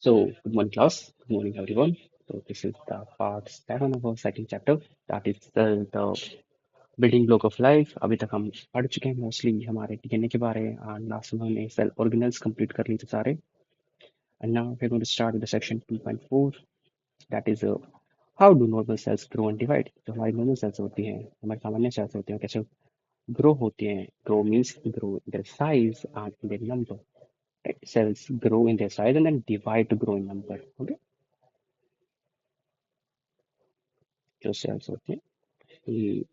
Good morning, class. Good morning, everyone. So, this is the part 7 of our second chapter. That is the building block of life. अभी तक हम पढ़ चुके हैं mostly हमारे DNA के बारे में और लास्ट में हमने सेल ऑर्गेनल्स कंप्लीट कर लिए थे सारे. And now we're going to start with the section 2.4. That is how do normal cells grow and divide. जो हमारी normal cells होती हैं, हमारे सामान्य cells होती हैं, कैसे grow होती हैं. Grow means grow in their size and in their number. Right? Cells grow in their size and then divide to grow in number. Okay? जो cells होती हैं they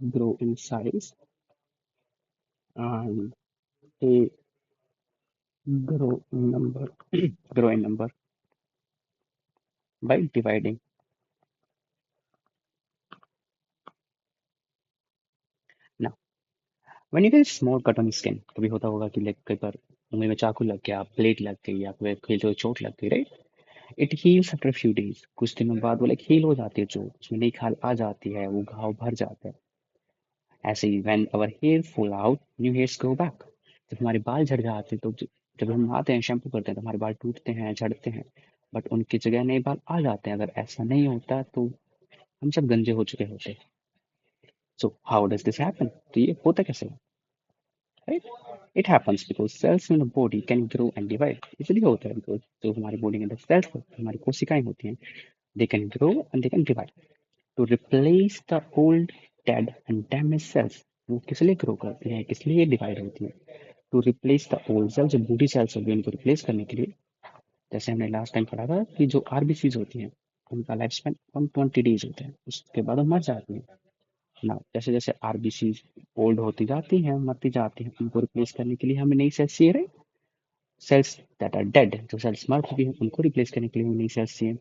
grow in size and they grow in number grow in number by dividing. Now when you get a small cut on skin, कभी होता होगा कि like कई बार उंगली में चाकू लग गया, प्लेट लग गई या फिर खेलते हुए चोट लग गई, right? It heels after few days. कुछ दिनों बाद वो लाइक हील हो जाती है चोट, उसमें नई खाल आ जाती है, वो घाव भर जाता है. ऐसे ही when our hair fall out new hairs grow back. जब हमारे बाल झड़ जाते हैं तो जब हम नहाते हैं शैम्पू करते हैं तो हमारे बाल टूटते हैं, झड़ते हैं, बट उनकी जगह नए बाल आ जाते हैं. अगर ऐसा नहीं होता तो हम सब गंजे हो चुके होते हैं. So how does this happen? तो ये होता कैसे है, right? It happens because cells in the body can grow and divide. इसलिए होता है बिकॉज जो हमारी बॉडी के अंदर सेल्स होती हैं, हमारी कोशिकाएं होती हैं, they can grow and they can divide two replace the old dead and damage cells. वो किस लिए ग्रो करती हैं, किस लिए डिवाइड होती हैं? To replace the old cells, जो बूढ़ी सेल्स होगी उनको रिप्लेस करने के लिए. जैसे हमने लास्ट टाइम पढ़ा था कि जो आरबीसीज होती हैं उनका लाइफ स्पैन 120 डेज होता है, उसके बाद वो मर जाती हैं ना. जैसे जैसे आरबीसी ओल्ड होती जाती हैं, मरती जाती हैं, उनको रिप्लेस करने के लिए हमें नई सेल्स चाहिए, right? Cells that are dead, जो सेल्स मर चुकी हैं, उनको रिप्लेस करने के लिए हमें नई सेल्स चाहिए.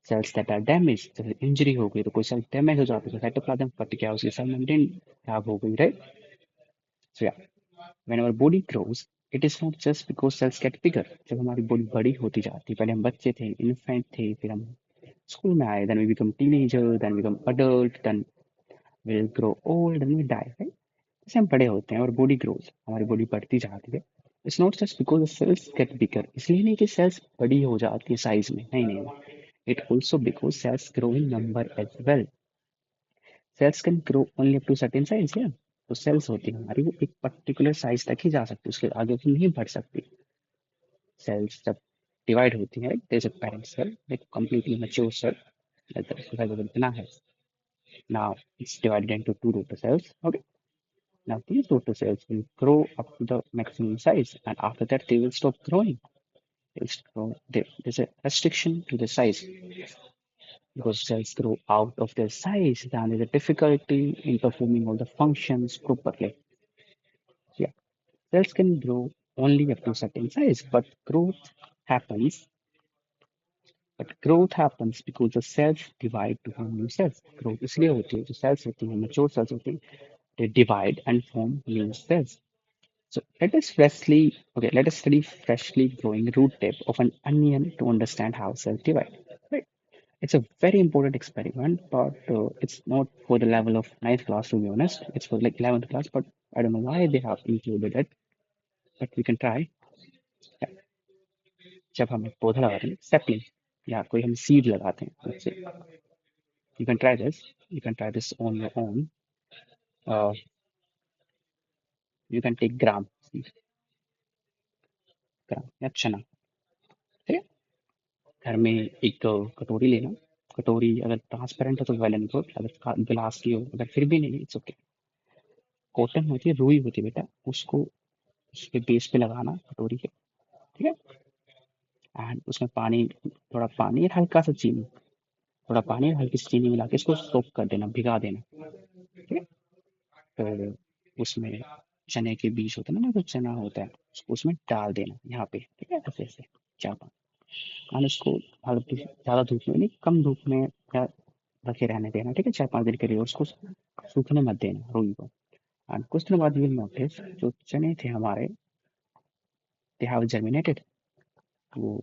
सेल्स दैट आर डैमेज, जैसे इंजरी हो गई तो कोई सेल डैमेज हो जाती है, साइटोप्लाज्म फट गया, उसकी सेल मेम्ब्रेन खराब हो गई, right? So yeah, when our body grows it is not just because cells get bigger. जब हमारी बॉडी बड़ी होती जाती है, पहले हम बच्चे थे, इन्फेंट थे, फिर हम स्कूल में आए, then we become teenager, then become adult, then will grow old and we die, right? जैसे हम बड़े होते हैं और बॉडी ग्रोज, हमारी बॉडी बढ़ती जाती है. It's not just because the cells get bigger, इसलिए नहीं कि सेल्स बड़ी हो जाती है साइज में, नहीं नहीं नहीं. It also because cells grow in number as well. Cells can grow only up to certain size है. तो सेल्स होती है हमारी, वो एक पर्टिकुलर साइज तक ही जा सकती है, उसके आगे वो नहीं बढ़ सकती. सेल्स जब डिवाइड होती है, जैसे पेरेंट सेल एक completely mature cell like the size of a banana है. Now it's divided into two rotor cells. Okay. Now these rotor cells will grow up to the maximum size, and after that they will stop growing. There's a restriction to the size because cells grow out of their size, then there's a difficulty in performing all the functions properly. Yeah, cells can grow only up to a certain size, happens but growth happens because the cells divide to form new cells. Growth इसलिए होती है, जो cells होती हैं, mature cells होती हैं, they divide and form new cells. So let us study freshly growing root tip of an onion to understand how cells divide. Right? It's a very important experiment, but it's not for the level of ninth class to be honest. It's for like 11th class, but I don't know why they have included it, but we can try. Yeah. जब हम एक पौधा लगाते हैं, sapling, या कोई हम seed लगाते हैं, let's say, you can try this. You can try this on your own. Uh, you can take ग्राम या चना, ठीक है? घर में एक कटोरी लेना. कटोरी अगर ट्रांसपेरेंट हो तो वेल एंड गुड, अगर गिलास की हो, अगर फिर भी नहीं, इट्स ओके. कॉटन होती है, रुई होती है बेटा, उसको उसके बेस पे लगाना कटोरी के, ठीक है? एंड उसमें पानी, थोड़ा पानी और हल्का सा चीनी, थोड़ा पानी और हल्की सी चीनी मिला के इसको सोक कर देना, भिगा देना, ठीक है? फिर उसमें चने के बीज होते हैं ना, जो चना होता है उसको उसमें डाल देना यहाँ पे, ठीक है? ऐसे ऐसे 4-5, और उसको हल्की ज़्यादा धूप में नहीं, कम धूप में या रखे रहने देना, ठीक है? 4-5 दिन के लिए, और उसको सूखने मत देना रुई को. एंड कुछ दिनों बाद यू विल नोटिस जो चने थे हमारे, दे हैव जर्मिनेटेड, वो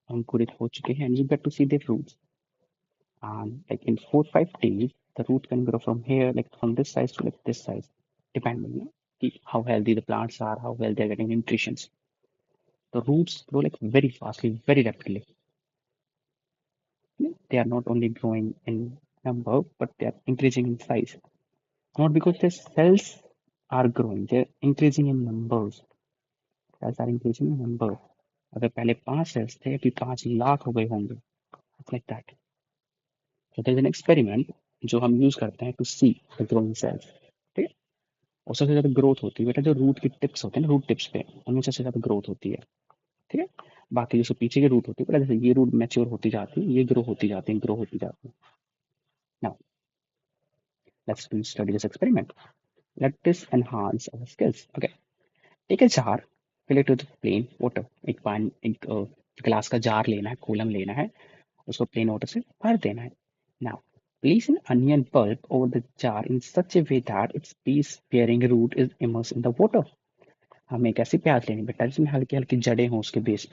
अंकुरित हो चुके हैं, and you get to see their roots. And like in 4-5 days, the root can grow from here, like from this size to like this size, depending on how healthy the plants are, how well they're getting nutrition. The roots grow like very fastly, very rapidly. They are not only growing in number, but they are increasing in size. Not because the cells are growing, they're increasing in numbers. Cells are increasing in number. अगर पहले 5 cells थे अभी 5 लाख हो गए होंगे. It's like that. So there is an experiment जो हम use करते हैं to see the growing cells. ठीक है. और सबसे ज्यादा ग्रोथ होती है बेटा जो रूट की टिप्स होते हैं ना, रूट टिप्स पे उनमें सबसे ज्यादा ग्रोथ होती है. ठीक है. बाकी जो पीछे की रूट होती है बेटा, जैसे ये रूट मैच्योर होती जाती है, ये ग्रो होती जाती है, ग्रो होती जाती है. Now let's do study this experiment. Let this enhance our skills. Okay. Take a jar, fill it with plain water. एक ग्लास का जार लेना है, कूलम लेना है, उसको प्लेन वाटर से भर देना है. Now, place an onion pulp over the jar in such a way that its piece-bearing root is immersed in the water. हमें एक ऐसी प्याज लेनी बेटा जिसमें हल्की हल्की जड़ें हों उसके बेस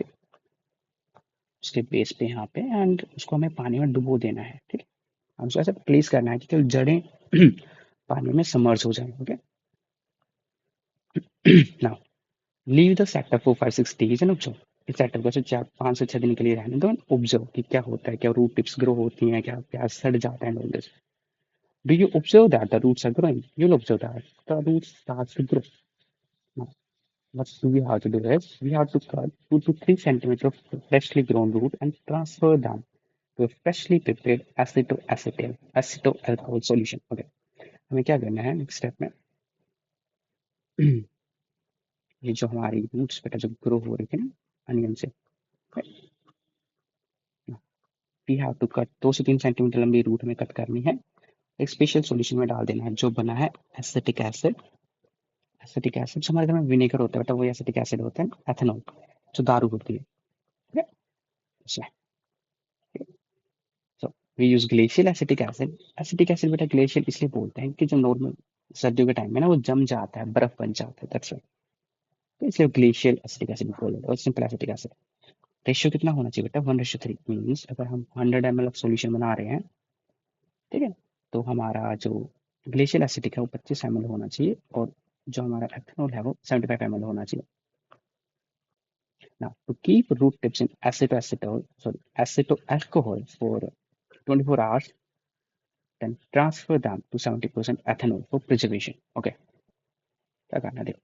पे यहाँ पे, एंड उसको हमें पानी में डुबो देना है. ठीक है. हम उसको ऐसे प्लेस करना है कि जड़ें पानी में समर्ज हो जाए. Okay. Now leave the setup for 5-6 days and observe. इस सेटअप को ऐसे 4-5 से 6 दिन के लिए रहने दो. ऑब्जर्व कि क्या होता है, क्या रूट टिप्स ग्रो होती हैं, क्या प्याज सड़ जाता है. All this. Do you observe that the roots are growing? You'll observe that the roots starts to grow. Now, what do we have to do is we have to cut 2 to 3 centimeters of freshly grown root and transfer them to a freshly prepared acetoalcohol solution. Okay. हमें क्या करना है next step में, ये जो हमारी roots बेटा जो ग्रो हो रही थी ना अनियन से, वी हैव टू कट 2 से 3 सेंटीमीटर लंबी रूट हमें कट करनी है. एक स्पेशल सॉल्यूशन में डाल देना है जो बना है एसिटिक एसिड. एसिटिक एसिड हमारे घर में विनेगर होता है बेटा, वो एसिटिक एसिड होता है एथेनॉल जो दारू होती है. ठीक है. So we use glacial acetic acid. Acetic acid बेटा ग्लेशियल इसलिए बोलते हैं कि जो नॉर्मल सर्दियों के टाइम में ना वो जम जाता है, बर्फ बन जाता है. That's right. तो इसलिए ग्लेशियल एसिटिक एसिड बोल रहे हैं. और सिंपल एसिटिक एसिड रेशियो कितना होना चाहिए बेटा, 1:3. मीन्स अगर हम 100 ml ऑफ सॉल्यूशन बना रहे हैं, ठीक है, तो हमारा जो ग्लेशियल एसिटिक है वो 25 ml होना चाहिए, और जो हमारा एथेनॉल है वो 75 ml होना चाहिए. Now, to keep root tips in acetoalcohol for 24 hours, then transfer them to 70% ethanol for preservation. Okay, क्या करना है देखो.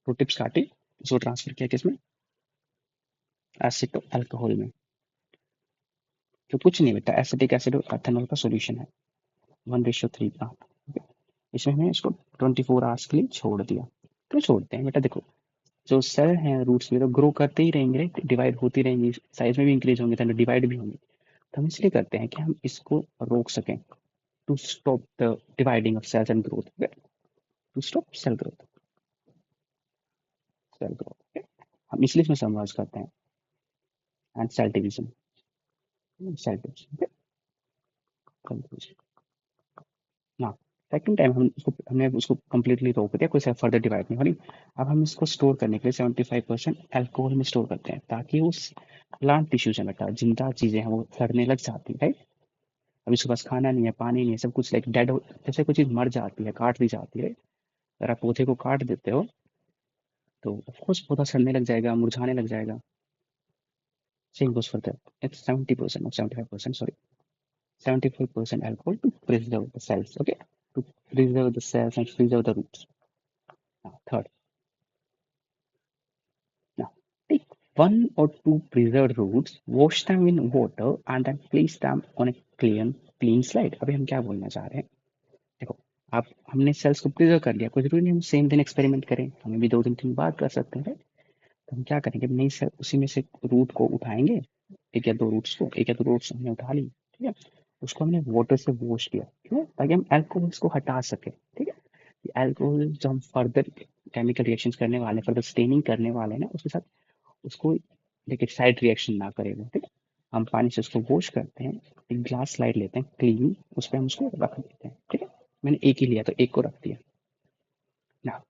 root tips काटी, उसको ट्रांसफर किया किसमें, एसिटोअल्कोहल में. तो कुछ नहीं बेटा, एसिटिक एसिड और एथेनॉल का सॉल्यूशन है 1:3 का. Okay? इसमें हमने इसको 24 आवर्स के लिए छोड़ दिया. क्यों छोड़ते हैं बेटा, देखो जो सेल हैं रूट्स में तो ग्रो करते ही रहेंगे, डिवाइड होती रहेंगी, साइज में भी इंक्रीज होंगे, तो डिवाइड भी होंगे. तो हम इसलिए करते हैं कि हम इसको रोक सकें, to stop the dividing of cells and growth. To stop cell growth. हम इसलिए इसमें समराइज करते हैं. And cell division. Cell division. ना सेकंड टाइम हमने उसको कंप्लीटली रोक दिया, कोई फर्दर डिवाइड नहीं हो रही. अब हम इसको स्टोर करने के लिए 75% अल्कोहल में स्टोर करते हैं, ताकि उस प्लांट टिश्यूज में बेटा जिंदा चीजें हैं वो सड़ने लग जाती है. अब इसके पास खाना नहीं है, पानी नहीं है, सब कुछ लाइक डेड हो, जैसे कोई चीज मर जाती है, काट दी जाती है. अगर आप पौधे को काट देते हो तो ऑफकोर्स पौधा सड़ने लग जाएगा, मुरझाने लग जाएगा. Same goes for that. It's 70% or 75%, sorry, 75% alcohol to preserve the cells. Okay, to preserve the cells and preserve the roots. Now, third, now take 1 or 2 preserved roots, wash them in water, and then place them on a clean slide. अभी हम क्या बोलना चाह रहे हैं, देखो आप हमने सेल्स को प्रिजर्व कर लिया, कोई जरूरी नहीं हम सेम दिन एक्सपेरिमेंट करें, हमें भी 2-3 दिन बाद कर सकते हैं. तो हम क्या करेंगे, नई सेल उसी में से रूट को उठाएंगे, एक या दो रूट्स हमने उठा ली. ठीक है. उसको हमने वाटर से वॉश किया. क्यों, ताकि हम अल्कोहल्स को हटा सके. ठीक है. अल्कोहल जो हम फर्दर केमिकल रिएक्शंस करने वाले हैं, फर्दर स्टेनिंग करने वाले हैं ना, उसके साथ उसको देखिए साइड रिएक्शन ना करेगा. ठीक है. हम पानी से उसको वॉश करते हैं, एक ग्लास स्लाइड लेते हैं क्लीन, उस पर हम उसको रख देते हैं. ठीक है. मैंने एक ही लिया तो एक को रख दिया. Now,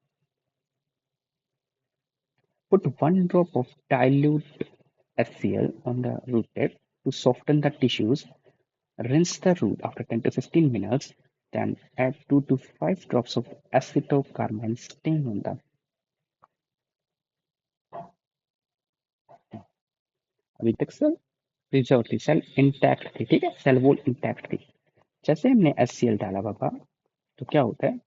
put 1 drop of dilute HCl on the root tip to soften the tissues. Rinse the root after 10 to 15 minutes. Then add 2 to 5 drops of acetocarmine stain on them. अभी तक सेल प्रिजर्व थी, cell intact थी, ठीक है, cell wall intact थी। जैसे हमने HCl डाला बाबा, तो क्या होता है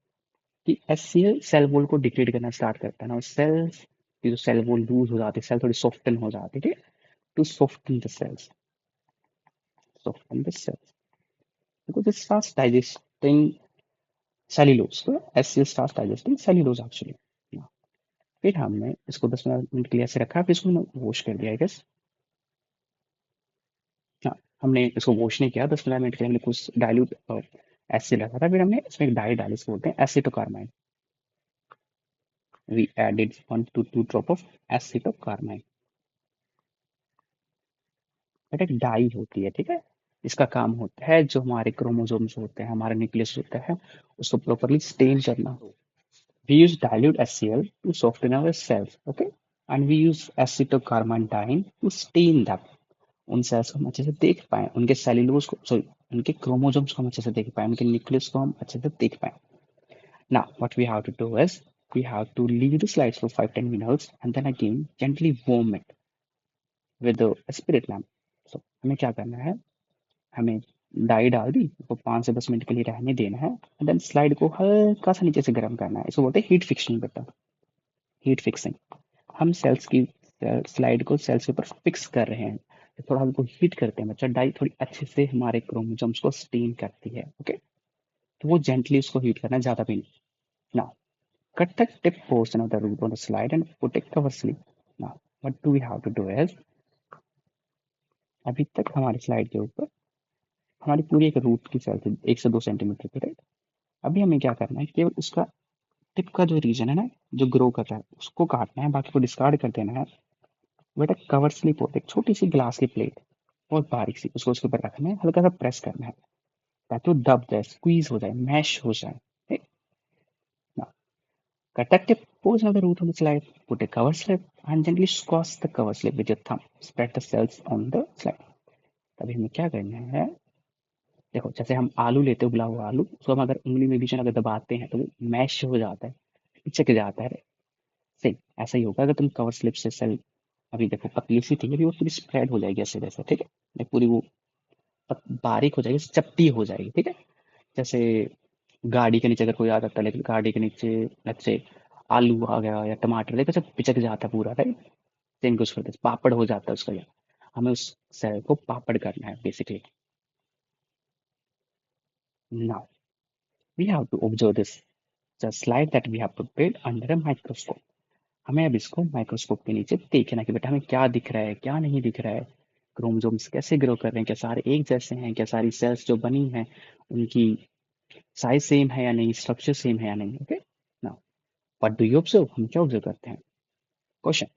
कि HCl सेल वॉल को डिग्रेड करना स्टार्ट करता है ना, और सेल्स की जो सेल वॉल लूज हो जाती है, सेल थोड़ी सॉफ्टन हो जाती है, ठीक है, to soften the cells, soften the cells, because it starts digesting cellulose. So HCl starts digesting cellulose actually. Now, फिर हमने इसको 10 मिनट के लिए ऐसे रखा, फिर इसको वॉश कर दिया, आई गेस। हाँ, हमने इसको वॉश नहीं किया, 10 मिनट के लिए हमने कुछ डाइल्यूट एसिड रखा था, फिर हमने इसमें एक डाई डाली, इसको बोलते हैं acetocarmine. We added 1 to 2 drop of acetocarmine. But एक डाई होती है, ठीक है, इसका काम होता है जो हमारे क्रोमोसोम्स होते हैं, हमारा न्यूक्लियस होता है, उसको प्रॉपरली स्टेन करना। We use dilute HCl to soften our cells, okay? And we use acetylcarnitine to stain them. उन सेल्स को हम अच्छे से देख पाए, उनके सेल्यूलोज को, सॉरी, उनके क्रोमोसोम्स को हम अच्छे से देख पाए, उनके न्यूक्लियस को हम अच्छे से देख पाए। Now, what we have to do is we have to leave the slides for 5-10 minutes and then again gently warm it with the spirit lamp. So, हमें क्या करना है, हमें डाई डाल दी, उसको 5 से 10 मिनट के लिए रहने देना है, एंड देन स्लाइड को हल्का सा नीचे से गर्म करना है, इसको बोलते हैं हीट फिक्सिंग बेटा, हीट फिक्सिंग। हम सेल्स की स्लाइड को सेल्स के ऊपर फिक्स कर रहे हैं, थोड़ा हमको हीट करते हैं बच्चा, डाई थोड़ी अच्छे से हमारे क्रोमोसोम्स को स्टेन करती है, ओके, तो वो जेंटली उसको हीट करना है, ज्यादा भी नहीं। Now cut the tip portion of the root on the slide and put it cover slip. Now what do we have to do is, अभी तक हमारी स्लाइड के ऊपर हमारी पूरी एक रूट की सेल थी 1 से 2 सेंटीमीटर की, राइट। अभी हमें क्या करना है, केवल उसका टिप का जो रीजन है ना, जो ग्रो कर रहा है, उसको काटना है, बाकी को डिस्कार्ड कर देना है। बेटा कवर स्लिप होती है एक छोटी सी ग्लास की प्लेट, बहुत बारीक सी, उसको उसके ऊपर रखना है, हल्का सा प्रेस करना है ताकि वो दब जाए, स्क्वीज हो जाए, मैश हो जाए, ठीक ना। Cut the tip portion of the root on the slide, put a cover slip and gently squash the cover slip with your thumb, spread the cells on the slide। तभी हमें क्या करना है, देखो जैसे हम आलू लेते हैं, उबला हुआ आलू, उसको हम अगर उंगली में बीच में अगर दबाते हैं तो वो मैश हो जाता है, पिचक जाता है, सही ऐसा ही होगा अगर तुम कवर स्लिप से सेल, अभी देखो पतली सी थी, अभी वो पूरी स्प्रेड हो जाएगी ऐसे वैसे, ठीक है, पूरी वो बारीक हो जाएगी, चपटी हो जाएगी, ठीक है। जैसे गाड़ी के नीचे अगर कोई आ जाता है, लेकिन गाड़ी के नीचे लेट्स से आलू आ गया या टमाटर, देखो सब पिचक जाता है पूरा, राइट। सेम कुछ करते हैं, पापड़ हो जाता है उसका, या हमें उस सेल को पापड़ करना है basically. Now we have to observe this the slide that we have prepared under a microscope. हमें अब इसको माइक्रोस्कोप के नीचे देखना कि बेटा हमें क्या दिख रहा है, क्या नहीं दिख रहा है, क्रोमोसोम्स कैसे ग्रो कर रहे हैं, क्या सारे एक जैसे हैं, क्या सारी सेल्स जो बनी हैं उनकी साइज सेम है या नहीं, स्ट्रक्चर सेम है या नहीं, okay. Now what do you observe, हम क्या ऑब्जर्व करते हैं, question,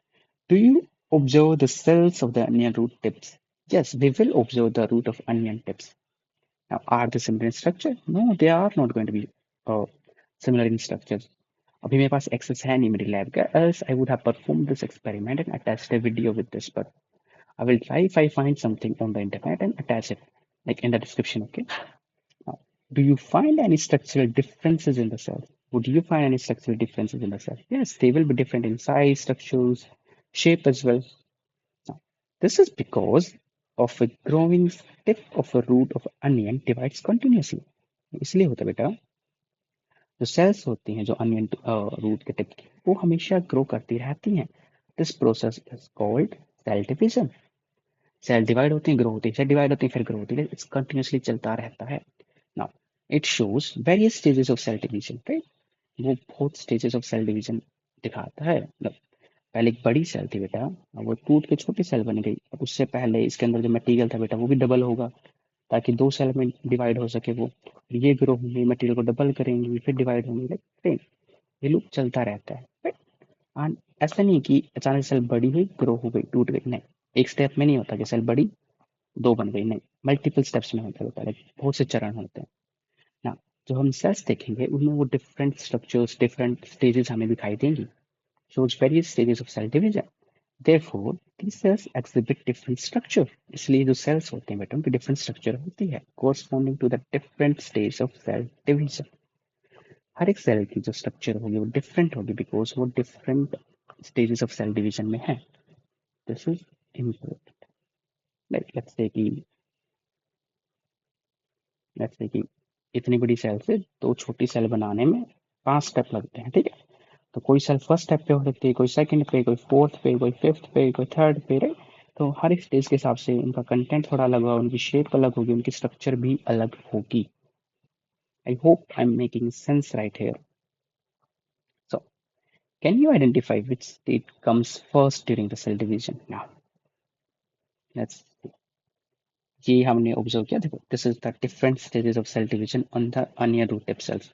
do you observe the cells of the onion root tips? Yes, we will observe the root of onion tips. Now, are they similar in structure? No, they are not going to be uh, similar in structure. अभी मेरे पास access है नहीं मेरी lab का, else I would have performed this experiment and attached a video with this, but I will try if I find something on the internet and attach it, like in the description, okay? Now, do you find any structural differences in the cells? Would you find any structural differences in the cells? Yes, they will be different in size, structures, shape as well. Now, this is because of a growing tip of a root of onion divides continuously. इसलिए होता है बेटा, जो sales होती हैं जो onion root के tip की, वो हमेशा ग्रो करती रहती हैं। This process is called cell division. Cell divide होती हैं, ग्रो होती है, सेल डिवाइड होती है, फिर ग्रो होती है, इट्स कंटिन्यूसली चलता रहता है। Now it shows various stages of cell division, right. वो बहुत स्टेजेस ऑफ सेल डिवीजन दिखाता है, मतलब पहले एक बड़ी सेल थी बेटा, अब वो टूट के छोटी सेल बन गई, अब उससे पहले इसके अंदर जो मटेरियल था बेटा वो भी डबल होगा, ताकि 2 सेल में डिवाइड हो सके वो, ये ग्रो होंगे, मटेरियल को डबल करेंगे, फिर डिवाइड होंगे, लाइक ये लूप चलता रहता है, right? एंड ऐसा नहीं कि अचानक सेल बड़ी हुई, ग्रो हो गई, टूट गई, नहीं, एक स्टेप में नहीं होता कि सेल बड़ी, दो बन गई, नहीं, मल्टीपल स्टेप्स में होता है बेटा, like बहुत से चरण होते हैं ना। जो हम सेल्स देखेंगे उनमें वो डिफरेंट स्ट्रक्चर्स, डिफरेंट स्टेजेस हमें दिखाई देंगी, shows various stages of cell division. Therefore, these cells exhibit different structure. इसलिए जो cells होते हैं बेटा उनकी different structure होती है corresponding to the different stage of cell division. हर एक सेल की जो स्ट्रक्चर होगी वो डिफरेंट होगी, बिकॉज वो different stages of cell division में है। This is important. Like let's say कि इतनी बड़ी सेल से दो छोटी सेल बनाने में 5 स्टेप लगते हैं, ठीक है। तो कोई सेल फर्स्ट स्टेप पे हो सकती है, कोई सेकंड पे, कोई फोर्थ पे, कोई फिफ्थ पे, कोई थर्ड पे, राइट। तो हर एक स्टेज के हिसाब से उनका कंटेंट थोड़ा अलग होगा, उनकी शेप अलग होगी, उनकी स्ट्रक्चर भी अलग होगी। I hope I am making sense right here. So can you identify which state comes first during the cell division? Now, let's ये हमने ऑब्जर्व किया, देखो this is the different stages of cell division on the onion root tip cells.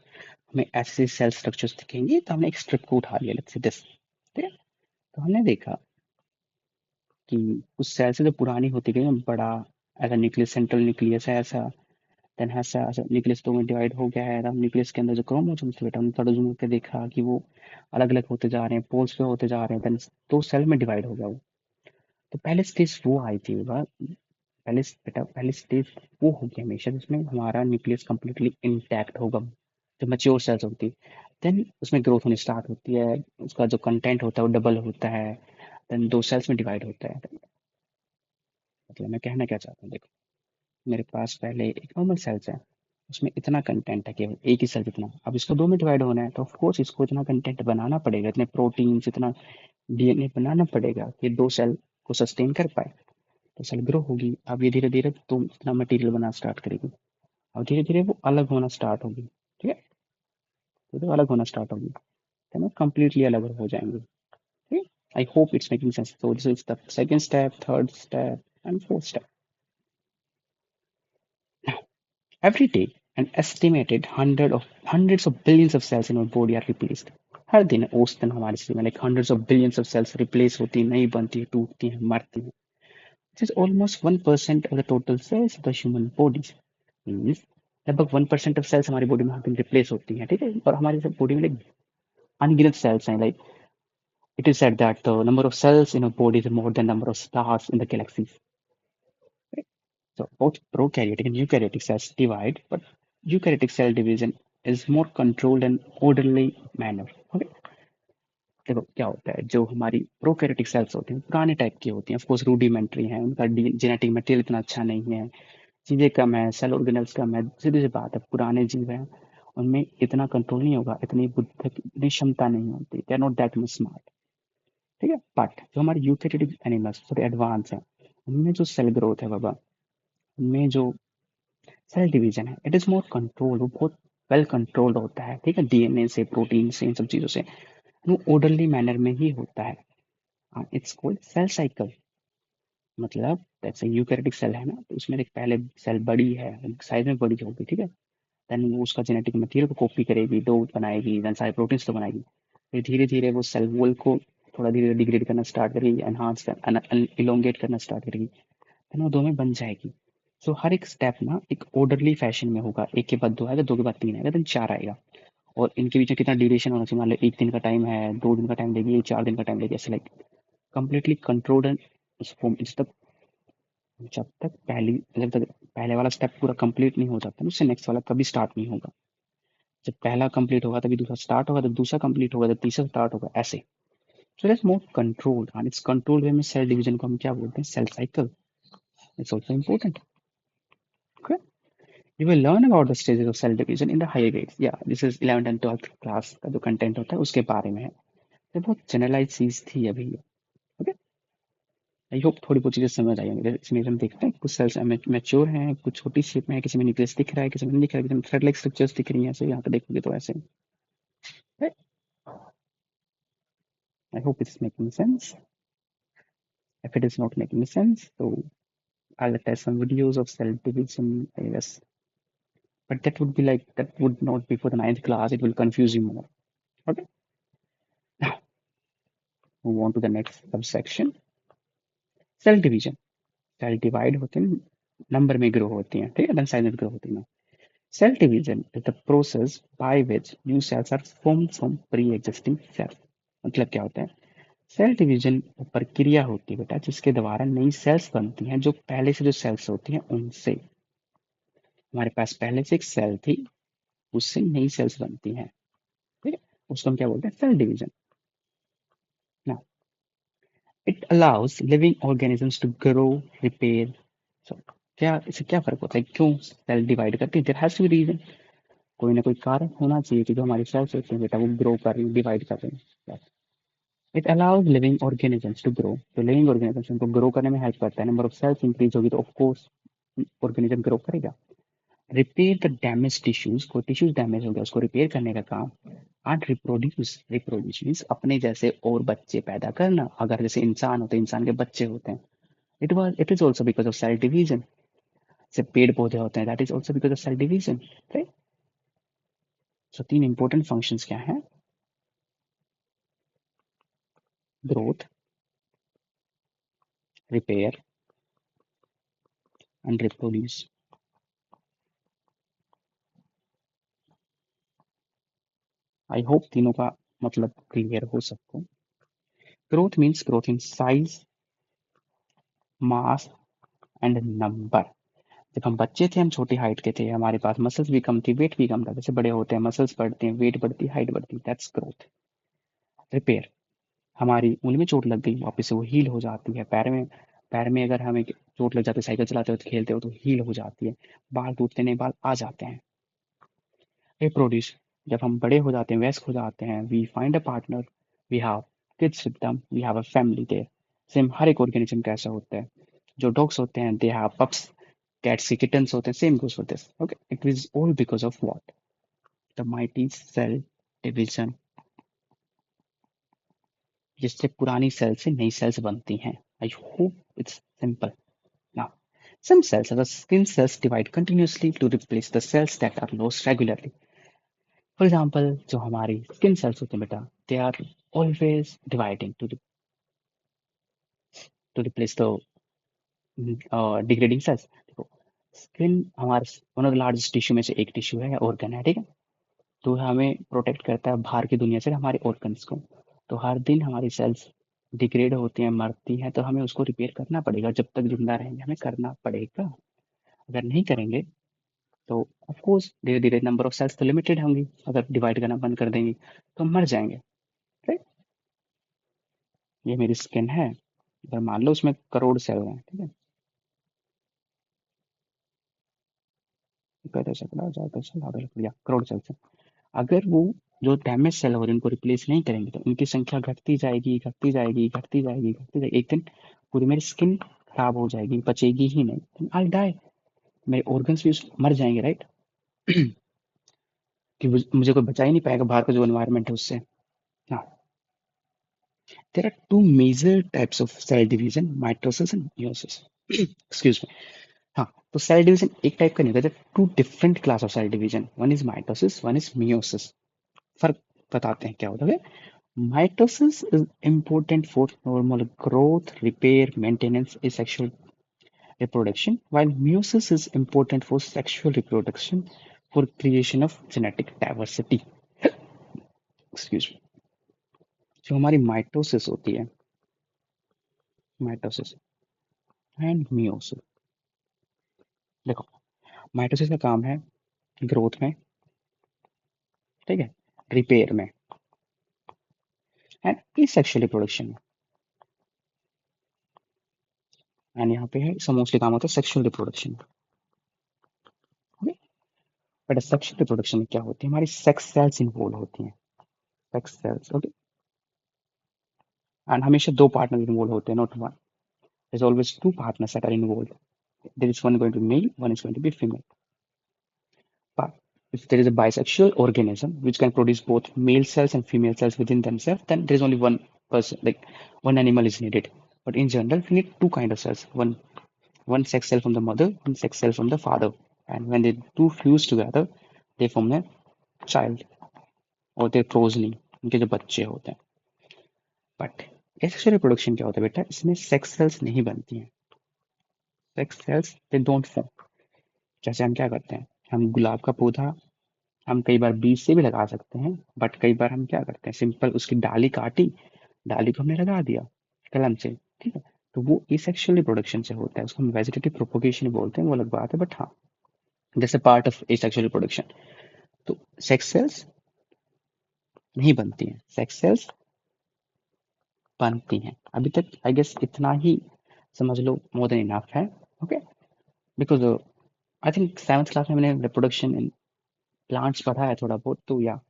हमें ऐसे cell structures दिखेंगे, तो हमने एक स्ट्रिप को उठा लिया, लेट्स से दिस, ठीक है। तो हमने देखा कि उस सेल से जो पुरानी होती गई ना, बड़ा ऐसा न्यूक्लियस, सेंट्रल न्यूक्लियस है ऐसा, देन ऐसा ऐसा न्यूक्लियस दो में डिवाइड हो गया है, तब न्यूक्लियस के अंदर जो क्रोमोसोम्स थे बेटा, हमने थोड़ा जूम करके देखा कि वो अलग अलग होते जा रहे हैं, पोल्स पे होते जा रहे हैं, देन दो सेल में डिवाइड हो गया वो। तो पहले स्टेज वो आई थी बात, पहले स्टेज वो होगी हमेशा जिसमें हमारा न्यूक्लियस कंप्लीटली इंटैक्ट होगा, जो मैच्योर सेल्स होती है। देन उसमें ग्रोथ होनी स्टार्ट होती है, उसका जो कंटेंट होता है वो डबल होता है, देन दो सेल्स में डिवाइड होता है। मतलब मैं कहना क्या चाहता हूँ, देखो मेरे पास पहले एक नॉर्मल सेल्स है, उसमें इतना कंटेंट है, केवल एक ही सेल जितना। अब इसको दो में डिवाइड होना है, तो ऑफ कोर्स इसको इतना कंटेंट बनाना पड़ेगा, इतने प्रोटीन्स, इतना डीएनए बनाना पड़ेगा कि दो सेल को सस्टेन कर पाए। तो सेल ग्रो होगी, अब ये धीरे धीरे तो इतना मटेरियल बनाना स्टार्ट करेगी, और धीरे धीरे वो अलग होना स्टार्ट होगी, ठीक है। तो अलग होना स्टार्ट होगी, then वो completely अलग हो जाएंगे, ठीक है। I hope it's making sense. so this is the second step, third step and fourth step. Now every day an estimated hundreds of billions of cells in our body are replaced. हर दिन औसतन हमारे शरीर में like hundreds of billions of cells replace होती हैं, नई बनती है, टूटती हैं, मरती हैं। This is almost 1% of the total cells of the human bodies. Means लगभग 1% ऑफ सेल्स हमारी बॉडी में हर दिन रिप्लेस होती हैं, ठीक है। और हमारी बॉडी में like अनगिनत सेल्स हैं, like it is said that the number of cells in a body is more than number of stars in the galaxies. Right? So both prokaryotic and eukaryotic cells divide, but eukaryotic cell division is more controlled and orderly manner. Okay? देखो क्या होता है, जो हमारी prokaryotic cells होती हैं पुराने type की होती हैं, ऑफ कोर्स रूडिमेंट्री हैं, उनका जेनेटिक मटेरियल इतना अच्छा नहीं है, चीजें कम है, सेल ऑर्गेनल्स कम है, सीधी सी बात है, पुराने जीव हैं, उनमें इतना कंट्रोल नहीं होगा, इतनी बुद्धि, इतनी क्षमता नहीं होती, they are not that much smart, ठीक है। बट जो हमारे यूकेरियोटिक एनिमल्स थोड़े एडवांस हैं, उनमें जो सेल ग्रोथ है बाबा, उनमें जो सेल डिवीजन है, इट इज मोर कंट्रोल, वो बहुत वेल कंट्रोल्ड होता है, ठीक है, डीएनए से, प्रोटीन से, इन सब चीजों से वो ऑर्डरली मैनर में ही होता है। It's called cell cycle. मतलब जैसे यूकेरियोटिक सेल है ना, तो उसमें एक पहले सेल बड़ी है, साइज में बड़ी होगी, ठीक है, देन वो उसका जेनेटिक मटेरियल को कॉपी करेगी, दो बनाएगी, देन सारे प्रोटीन्स तो बनाएगी, फिर धीरे धीरे वो सेल वॉल को थोड़ा धीरे डिग्रेड करना स्टार्ट करेगी, एनहांस कर इलोंगेट करना स्टार्ट करेगी, देन वो दो में बन जाएगी। सो हर एक स्टेप ना एक ऑर्डरली फैशन में होगा, एक के बाद दो आएगा, दो के बाद तीन आएगा, देन चार आएगा। और इनके बीच में कितना ड्यूरेशन होना चाहिए, मान लो एक दिन का टाइम है, 2 दिन का टाइम लेगी, 4 दिन का टाइम लेगी, ऐसे लाइक कंप्लीटली कंट्रोल्ड एंड जब तक जब तक पहले वाला स्टेप पूरा कंप्लीट नहीं हो जाता ना, उससे नेक्स्ट वाला कभी स्टार्ट नहीं होगा। जब पहला कंप्लीट होगा तभी दूसरा स्टार्ट होगा, जब दूसरा कंप्लीट होगा तब तीसरा स्टार्ट होगा, ऐसे। So it's more controlled, and it's controlled way में सेल डिवीजन को हम क्या बोलते हैं, cell cycle. It's also important. Okay, you will learn about the stages of cell division in the higher grades, या this is 11th and 12th class का जो content होता है उसके बारे में है। ये बहुत जनरलाइज चीज थी अभी। ओके, आई होप थोड़ी बहुत चीजें समझ आई होंगी। इसमें हम देखते हैं कुछ सेल्स मैच्योर हैं, कुछ छोटी शेप में है, किसी में न्यूक्लियस दिख रहा है, किसी में नहीं दिख रहा है, किसी में थ्रेड लाइक स्ट्रक्चर्स दिख रही हैं, ऐसे यहाँ पे देखोगे तो ऐसे। आई hope it's making sense. If it is not making sense, so I'll attach some videos of cell division, I guess. But that would be like, that would not be for the ninth class. It will confuse you more. Okay. Now, move on to the next subsection. Cell division. Cell divide होते हैं, number में grow होती हैं, ठीक है, then size में grow होती हैं। Cell division is the process by which new cells are formed from pre-existing cells. मतलब क्या होता है, सेल डिवीजन प्रक्रिया होती है बेटा, जिसके द्वारा नई सेल्स बनती हैं जो पहले से जो सेल्स होती हैं उनसे। हमारे पास पहले से एक सेल थी, उससे नई सेल्स बनती हैं, ठीक है, उसको हम क्या बोलते हैं, cell division. Now it allows living organisms to grow, repair So, क्या इससे क्या फर्क होता है, क्यों सेल डिवाइड करते हैं? There has to be reason, कोई ना कोई कारण होना चाहिए कि जो हमारे सेल्स होते हैं बेटा वो ग्रो कर रहे हैं, डिवाइड कर रहे हैं। It allows living organisms to grow, तो लिविंग ऑर्गेनिजम्स उनको ग्रो करने में हेल्प करता है। नंबर ऑफ सेल्स इंक्रीज होगी तो ऑफ कोर्स ऑर्गेनिज्म ग्रो करेगा। रिपेयर द डैमेज टिश्यूज, कोई टिश्यूज डैमेज हो गया उसको रिपेयर करने का काम। एंड रिप्रोड्यूस, रिप्रोड्यूस मीन्स अपने जैसे और बच्चे पैदा करना। अगर जैसे इंसान होते हैं, इंसान के बच्चे होते हैं, it is also because of cell division. जैसे पेड़ पौधे होते हैं, that is also because of cell division, right. So तीन इंपॉर्टेंट फंक्शंस क्या हैं? Growth, repair and reproduce. I hope तीनों का मतलब क्लियर हो सबको। Growth means growth in size, mass and number. जब हम बच्चे थे, हम छोटी हाइट के थे, हमारे पास मसल्स भी कम थी, वेट भी कम था। जैसे बड़े होते हैं, मसल्स बढ़ते हैं, वेट बढ़ती है, हाइट बढ़ती है, दैट्स ग्रोथ। रिपेयर, हमारी उंगली में चोट लग गई, वापस से वो हील हो जाती है। पैर में अगर हमें चोट लग जाती है, साइकिल चलाते हो तो खेलते हो तो हील हो जाती है। बाल टूटते नहीं, बाल आ जाते हैं। रिप्रोड्यूस, जब हम बड़े हो जाते हैं, वयस्क हो जाते हैं, we find a partner, we have kids with them, we have a family there. Same हर एक ऑर्गेनिज्म का ऐसा होता है। जो डॉग्स होते हैं, दे हैव पप्स, कैट्स के किटन्स होते हैं, same goes for this. Okay, it is all because of what? The mighty cell division, जिससे पुरानी सेल से नई सेल्स बनती हैं। I hope it's simple. Now, some cells, our skin cells, divide continuously to replace the cells that are lost regularly. For example, जो हमारी skin cells होते हैं बेटा, they are always dividing to replace the degrading cells. देखो, skin हमारे one of the largest tissue में से एक टिश्यू है, ऑर्गन है, ठीक है। तो हमें प्रोटेक्ट करता है बाहर की दुनिया से हमारे ऑर्गन्स को। तो हर दिन हमारी सेल्स डिग्रेड होती हैं, मरती हैं, तो हमें उसको रिपेयर करना पड़ेगा। जब तक जिंदा रहेंगे हमें करना पड़ेगा। अगर नहीं करेंगे तो ऑफ कोर्स धीरे धीरे नंबर ऑफ सेल्स तो लिमिटेड होंगी। अगर डिवाइड करना बंद कर देंगे तो हम मर जाएंगे, राइट। ये मेरी स्किन है, अगर मान लो उसमें करोड़ सेल हैं, ठीक है, कहते सकड़ा जाता सेल आधा लकड़िया करोड़ सेल्स हैं। अगर वो जो डैमेज सेल हो रहे हैं उनको रिप्लेस नहीं करेंगे तो उनकी संख्या घटती जाएगी, घटती जाएगी, घटती जाएगी, घटती जाएगी। एक दिन पूरी मेरी स्किन खराब हो जाएगी, बचेगी ही नहीं, आई डाई। मेरे ऑर्गन्स भी मर जाएंगे, राइट। कि मुझे कोई बचा ही नहीं पाएगा बाहर का जो एनवायरमेंट है उससे। हाँ, there are two major types of cell division, mitosis and meiosis. Excuse me. हाँ, तो सेल डिवीजन एक टाइप का नहीं होता, two different class of cell division, one is mitosis, one is meiosis. फर्क बताते हैं क्या होता है। Mitosis is important for normal growth, repair, maintenance, asexual reproduction, while meiosis is important for sexual reproduction, for creation of genetic diversity. Excuse me. जो हमारी mitosis होती है, माइटोसिस एंड मियोसिस, देखो, माइटोसिस का काम है ग्रोथ में, ठीक है, रिपेयर में एंड एसेक्सुअल रिप्रोडक्शन में। एंड यहाँ पे है इसका मोस्टली काम होता है सेक्सुअल रिप्रोडक्शन में। बट सेक्सुअल रिप्रोडक्शन में क्या होती है, हमारी सेक्स सेल्स इन्वॉल्व होती हैं, सेक्स सेल्स, ओके। एंड हमेशा दो पार्टनर इन्वॉल्व होते हैं, not one. there's always two partners that are involved. There is one going to be male, one is going to be female. But if there is a bisexual organism which can produce both male cells and female cells within themselves, then there is only one person, like one animal is needed. But in general, we need two kind of cells. One sex cell from the mother, one sex cell from the father. And when they two fuse together, they form a child or their progeny, उनके जो बच्चे होते हैं। But asexual reproduction क्या होता है बेटा, इसमें सेक्स सेल्स नहीं बनती हैं। Sex cells they don't form. जैसे हम क्या करते हैं, हम गुलाब का पौधा हम कई बार बीज से भी लगा सकते हैं, बट कई बार हम क्या करते हैं, सिंपल उसकी डाली काटी, डाली को हमने लगा दिया कलम से, ठीक है। तो वो एसेक्सुअल रिप्रोडक्शन से होता है, उसको हम वेजिटेटिव प्रोपोगेशन बोलते हैं, वो अलग बात है। बट हाँ, जैसे पार्ट ऑफ एसेक्सुअल रिप्रोडक्शन। तो सेक्स सेल्स नहीं बनती हैं, सेक्स सेल्स बनती हैं। अभी तक आई गेस इतना ही समझ लो, मोर देन इनफ है, okay. Because I think seventh class में मैंने रिप्रोडक्शन इन प्लांट्स पढ़ा है थोड़ा बहुत, तो या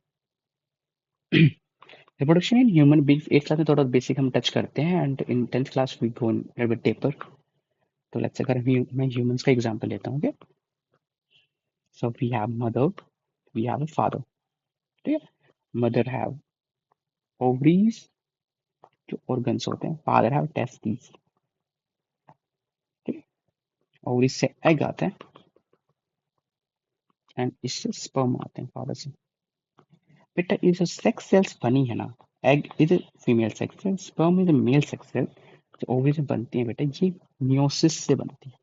reproduction in human beings eight class में थोड़ा बेसिक हम टच करते हैं, and in tenth class we go in bit deeper. तो लेट्स अगर मैं ह्यूमंस का एग्जांपल लेता हूँ, okay. So we have mother, we have a father, ठीक है। मदर हैव ओवरीज, जो ऑर्गन्स होते हैं, फादर हैव टेस्टिस, ठीक है। ओवरीज से एग आते हैं, एंड इससे स्पर्म आते हैं फादर से। बेटा ये जो सेक्स सेल्स बनी है ना, egg is female sex cell, sperm is male sex cell, जो ओवरी से बनती है बेटा, ये मियोसिस से बनती है,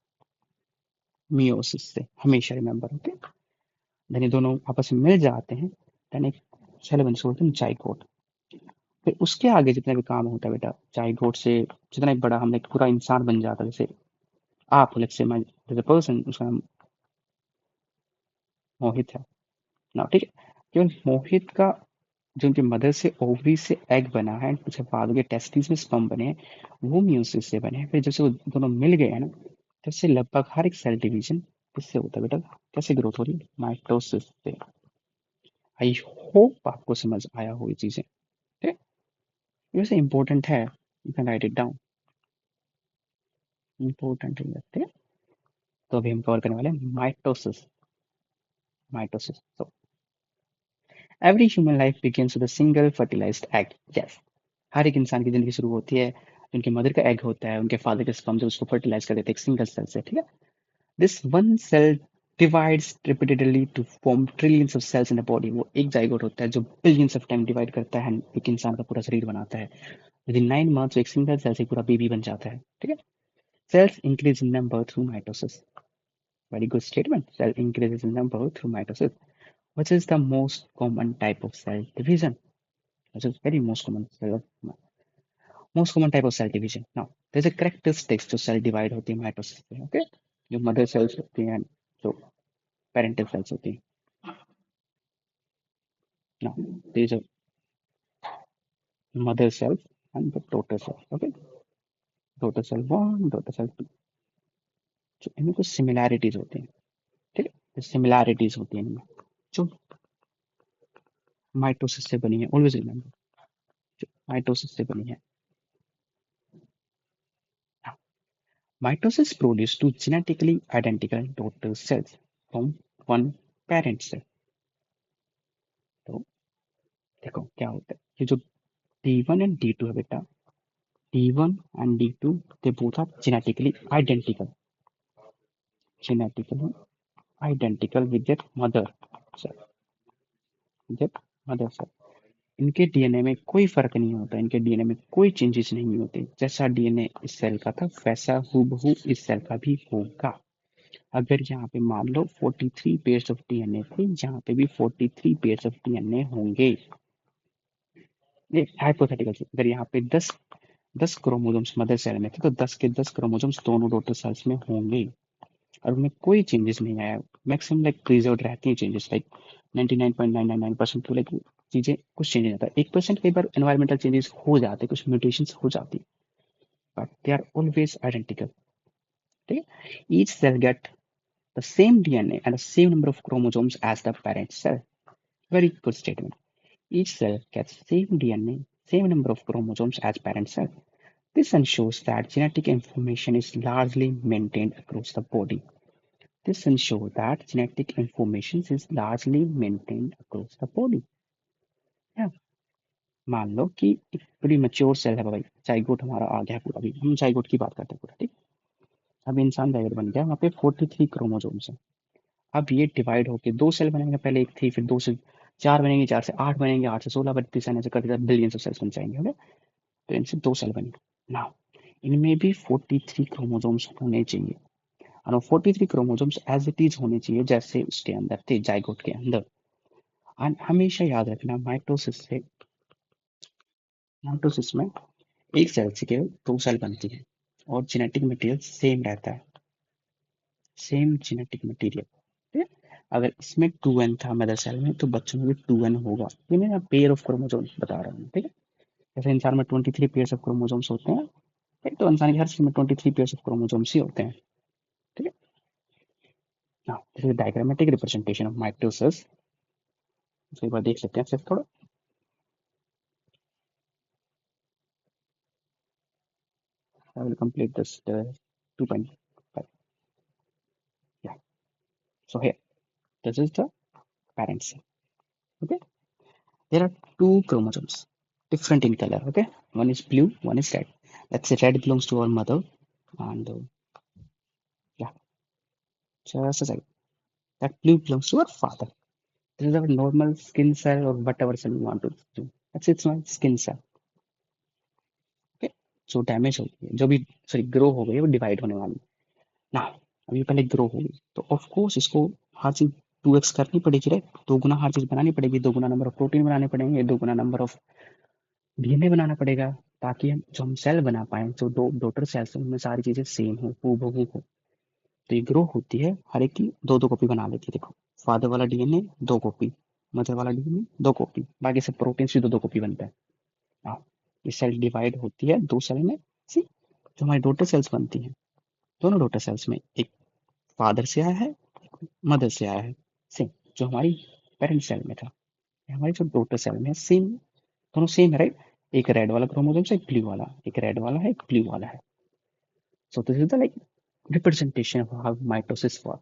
मियोसिस से, हमेशा रिमेंबर, ओके। देन ये दोनों आपस में मिल जाते हैं, देन एक सेल बन बोलते हैं जाइगोट। फिर उसके आगे जितना भी काम होता है बेटा, जाइगोट से जितना भी बड़ा हम एक पूरा इंसान बन जाता है, जैसे आप, लेट्स से मैं जैसे पर्सन, उसका नाम मोहित है ना, ठीक है। केवल मोहित का जो उनकी मदर से ओवरी से एग बना है, उसके बाद के टेस्टिस में स्पर्म बने हैं, वो म्यूसिस से बने हैं। फिर जब से वो दोनों मिल गए हैं ना, तब से लगभग हर एक सेल डिवीजन किससे होता है बेटा, कैसे ग्रोथ हो रही है, माइटोसिस से। आई होप आपको समझ आया हो ये चीजें, ठीक है। ये वैसे इंपॉर्टेंट है, you can write it down, important है, ठीक है। तो अभी हम कवर करने वाले हैं माइटोसिस। माइटोसिस, तो every human life begins with a single fertilised egg, yes. हर एक इंसान की जिंदगी शुरू होती है, उनके मदर का एग होता है, उनके फादर के स्पर्म से उसको फर्टिलाइज कर देते हैं एक सिंगल सेल से, ठीक है। This one cell divides repeatedly to form trillions of cells in the body। वो एक जाइगोट होता है जो बिलियंस ऑफ टाइम डिवाइड करता है, एक इंसान का पूरा शरीर बनाता है। विद इन 9 मंथ्स एक सिंगल सेल से पूरा बेबी बन जाता है, ठीक है। Cells increase in number through mitosis, very good statement, cell increases in number through mitosis. Which is the most common type of cell division? Which is very most common type of cell division. Now, there's a characteristics जो cell divide होती है mitosis में, okay? जो mother cells होती हैं, जो parental cells होती हैं. Now, these are mother cells and the daughter cells, okay? Daughter cell one, daughter cell two. जो इनमें कुछ similarities होती हैं, ठीक है? जो similarities होती हैं इनमें, जो mitosis से बनी है, always remember, जो mitosis से बनी है. Mitosis produces two genetically identical daughter cells from one parent cell. तो देखो क्या होता है, ये जो D1 and D2 है बेटा, D1 and D2 they both are genetically identical with their mother cell, with their mother cell। इनके डीएनए में कोई फर्क नहीं होता, इनके डीएनए में कोई चेंजेस नहीं होते, जैसा डीएनए इस सेल का था वैसा हूबहू इस सेल का भी होगा। अगर यहाँ पे मान लो 43 पेयर्स ऑफ डीएनए थे, यहाँ पे भी 43 पेयर्स ऑफ डीएनए होंगे। ये हाइपोथेटिकल, अगर यहाँ पे 10 क्रोमोसोम्स मदर सेल में थे, तो 10 के 10 क्रोमोसोम्स दोनों डॉटर सेल्स में होंगे, और उनमें कोई चेंजेस नहीं आया। मैक्सिमम लाइक प्रिजर्व रहती है चेंजेस, लाइक 99.999% तो लाइक चीजें कुछ चेंज नहीं आता, 1% कई बार एनवायरमेंटल चेंजेस हो जाते, कुछ म्यूटेशंस हो जाती, but they are always identical, ठीक है। Each cell get the same DNA and the same number of chromosomes as the parent cell. Very good statement. Each cell gets same DNA, same number of chromosomes as parent cell. This ensures that genetic information is largely maintained across the body. This ensures that genetic information is largely maintained across the body. Yeah. मान लो कि एक बड़ी mature cell है भाई, zygote हमारा आ गया पूरा, भी हम जाइगोट की बात करते हैं पूरा, ठीक। अब इंसान जाइगोट बन गया, वहाँ पे 43 क्रोमोसोम्स है। अब ये डिवाइड होके दो सेल बनेंगे, पहले एक थी, फिर दो से चार बनेंगे, चार से आठ बनेंगे, आठ से 16, 32 ऐसे करके बिलियंस ऑफ सेल्स बन जाएंगे, ओके। तो इनसे दो सेल बने। नाउ इनमें भी 43 क्रोमोसोम्स होने चाहिए, और 43 क्रोमोसोम्स एज इट इज होने चाहिए जैसे उसके अंदर थे, जाइगोट के अंदर। और हमेशा याद रखना, माइटोसिस में एक सेल से केवल दो सेल बनती है, और जेनेटिक मटेरियल सेम रहता है, सेम जेनेटिक मटेरियल, ठीक है। अगर इसमें 2n था मदर सेल में, तो बच्चों में भी 2n होगा। ये मैं पेयर ऑफ क्रोमोसोम्स बता रहा हूँ, ठीक है। जैसे इंसान में 23 पेयर्स ऑफ क्रोमोसोम्स होते हैं, ठीक, तो इंसान के हर चीज में 23 पेयर्स ऑफ क्रोमोसोम्स ही होते हैं, ठीक है। Now, this is a diagrammatic representation of mitosis. तो एक बार देख लेते हैं सिर्फ थोड़ा. I will complete this 2.5. Yeah. So here, this is the parent cell. Okay. There are two chromosomes, different in color. Okay. One is blue, one is red. Let's say red belongs to our mother, and yeah, just a second. That blue belongs to our father. This is our normal skin cell or whatever cell you want to do. That's it's my skin cell. Okay. जो damage होगी है, जो भी sorry grow हो गई है वो divide होने वाली ना. अभी पहले ग्रो हो गई तो ऑफ कोर्स इसको हर चीज 2x करनी पड़ेगी, राइट. दो गुना हर चीज बनानी पड़ेगी, दो गुना नंबर ऑफ प्रोटीन बनाने पड़ेंगे, दो गुना नंबर ऑफ डीएनए बनाना पड़ेगा, ताकि हम जो हम सेल बना पाए, जो दो डॉटर सेल्स हैं उनमें सारी चीजें सेम हो, हूबहू हो. तो ये ग्रो होती है, हर एक की दो दो कॉपी बना लेती है. देखो, फादर वाला डीएनए दो कॉपी, मदर वाला डीएनए दो कॉपी, बाकी सब प्रोटीन भी दो दो कॉपी बनता है. हाँ, ये सेल डिवाइड होती है दो सेल में. सी, जो हमारी डॉटर सेल्स बनती हैं, दोनों डॉटर सेल्स में एक फादर से आया है, मदर से आया है. सेम जो हमारी पेरेंट सेल में था, हमारी जो डॉटर सेल में सेम, दोनों सेम है, राइट. एक रेड वाला क्रोमोसोम से एक ब्लू वाला, एक रेड वाला है एक ब्लू वाला है. So this is the like representation of how mitosis work.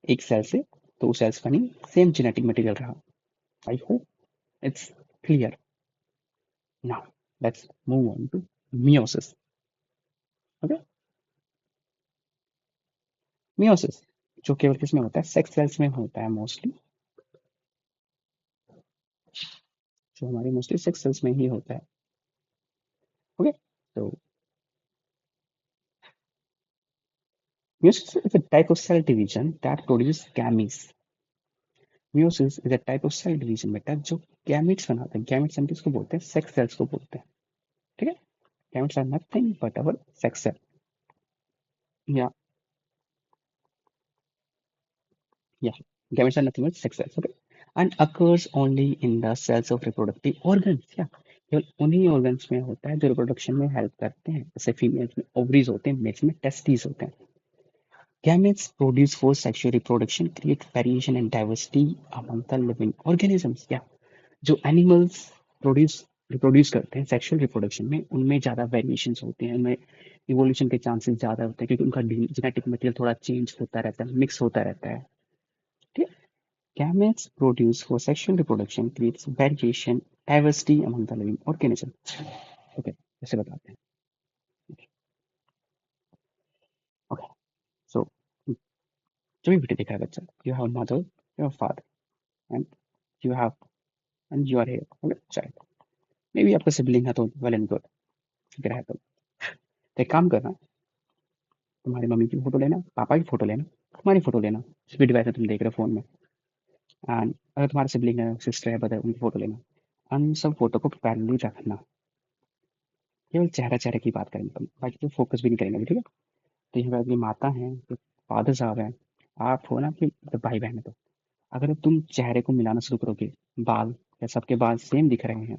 एक सेल से दो सेल्स बनी, सेम जेनेटिक मटेरियल रहा. I hope it's clear. Now let's move on to meiosis. Okay. Meiosis जो केवल किसमें होता है, सेक्स सेल्स में होता है मोस्टली. जो हमारे मोस्टली सेक्स सेल्स में ही होता है. ओके. तो meiosis is a type of cell division that produces gametes. Meiosis is a type of cell division बेटा जो gametes बनाते हैं. Gametes हम किसको बोलते हैं, सेक्स सेल्स को बोलते हैं. ठीक है. Gametes are nothing but our sex cell. Yeah, yeah. Gametes are nothing but sex cells. Okay. And occurs only in the cells of reproductive organs. Yeah. केवल उन्हीं organs में होता है जो reproduction में help करते हैं. जैसे females में ovaries होते हैं, males में testes होते हैं. Gametes produced for sexual reproduction create variation and diversity among the living organisms. Yeah, जो एनिमल्स प्रोड्यूस रिप्रोड्यूस करते हैं सेक्सुअल रिप्रोडक्शन में, उनमें ज़्यादा वेरिएशंस होते हैं, उनमें इवोल्यूशन के चांसेस ज़्यादा होते हैं, क्योंकि उनका जेनेटिक मटेरियल थोड़ा चेंज होता रहता है, मिक्स होता रहता है. ठीक है. Gametes produced for sexual reproduction creates variation, diversity among the living organisms. Okay, ऐसे बताते हैं. ओके. सो जो भी वीडियो देखा है बच्चा, you have mother, you have father, and you have and you are here. Okay child. Maybe आपका sibling है तो वेल एंड गुड. अगर है तो एक काम करना, तुम्हारी मम्मी की फोटो लेना, पापा की फोटो लेना, तुम्हारी फोटो लेना, जिस भी डिवाइस में तुम देख रहे हो फोन में. एंड अगर तुम्हारे सिबलिंग है, सिस्टर है, ब्रदर, उनकी फोटो लेना. उन सब फोटो को पैरेलली रखना. केवल चेहरा चेहरे की बात करेंगे तुम, बाकी तो फोकस भी नहीं करेंगे अभी. ठीक है. तो यहाँ पे अपनी माता है, तो फादर साहब हैं, आप हो ना कि मतलब भाई बहन है. तो अगर तुम चेहरे को मिलाना शुरू करोगे, बाल, क्या सबके बाल सेम दिख रहे हैं,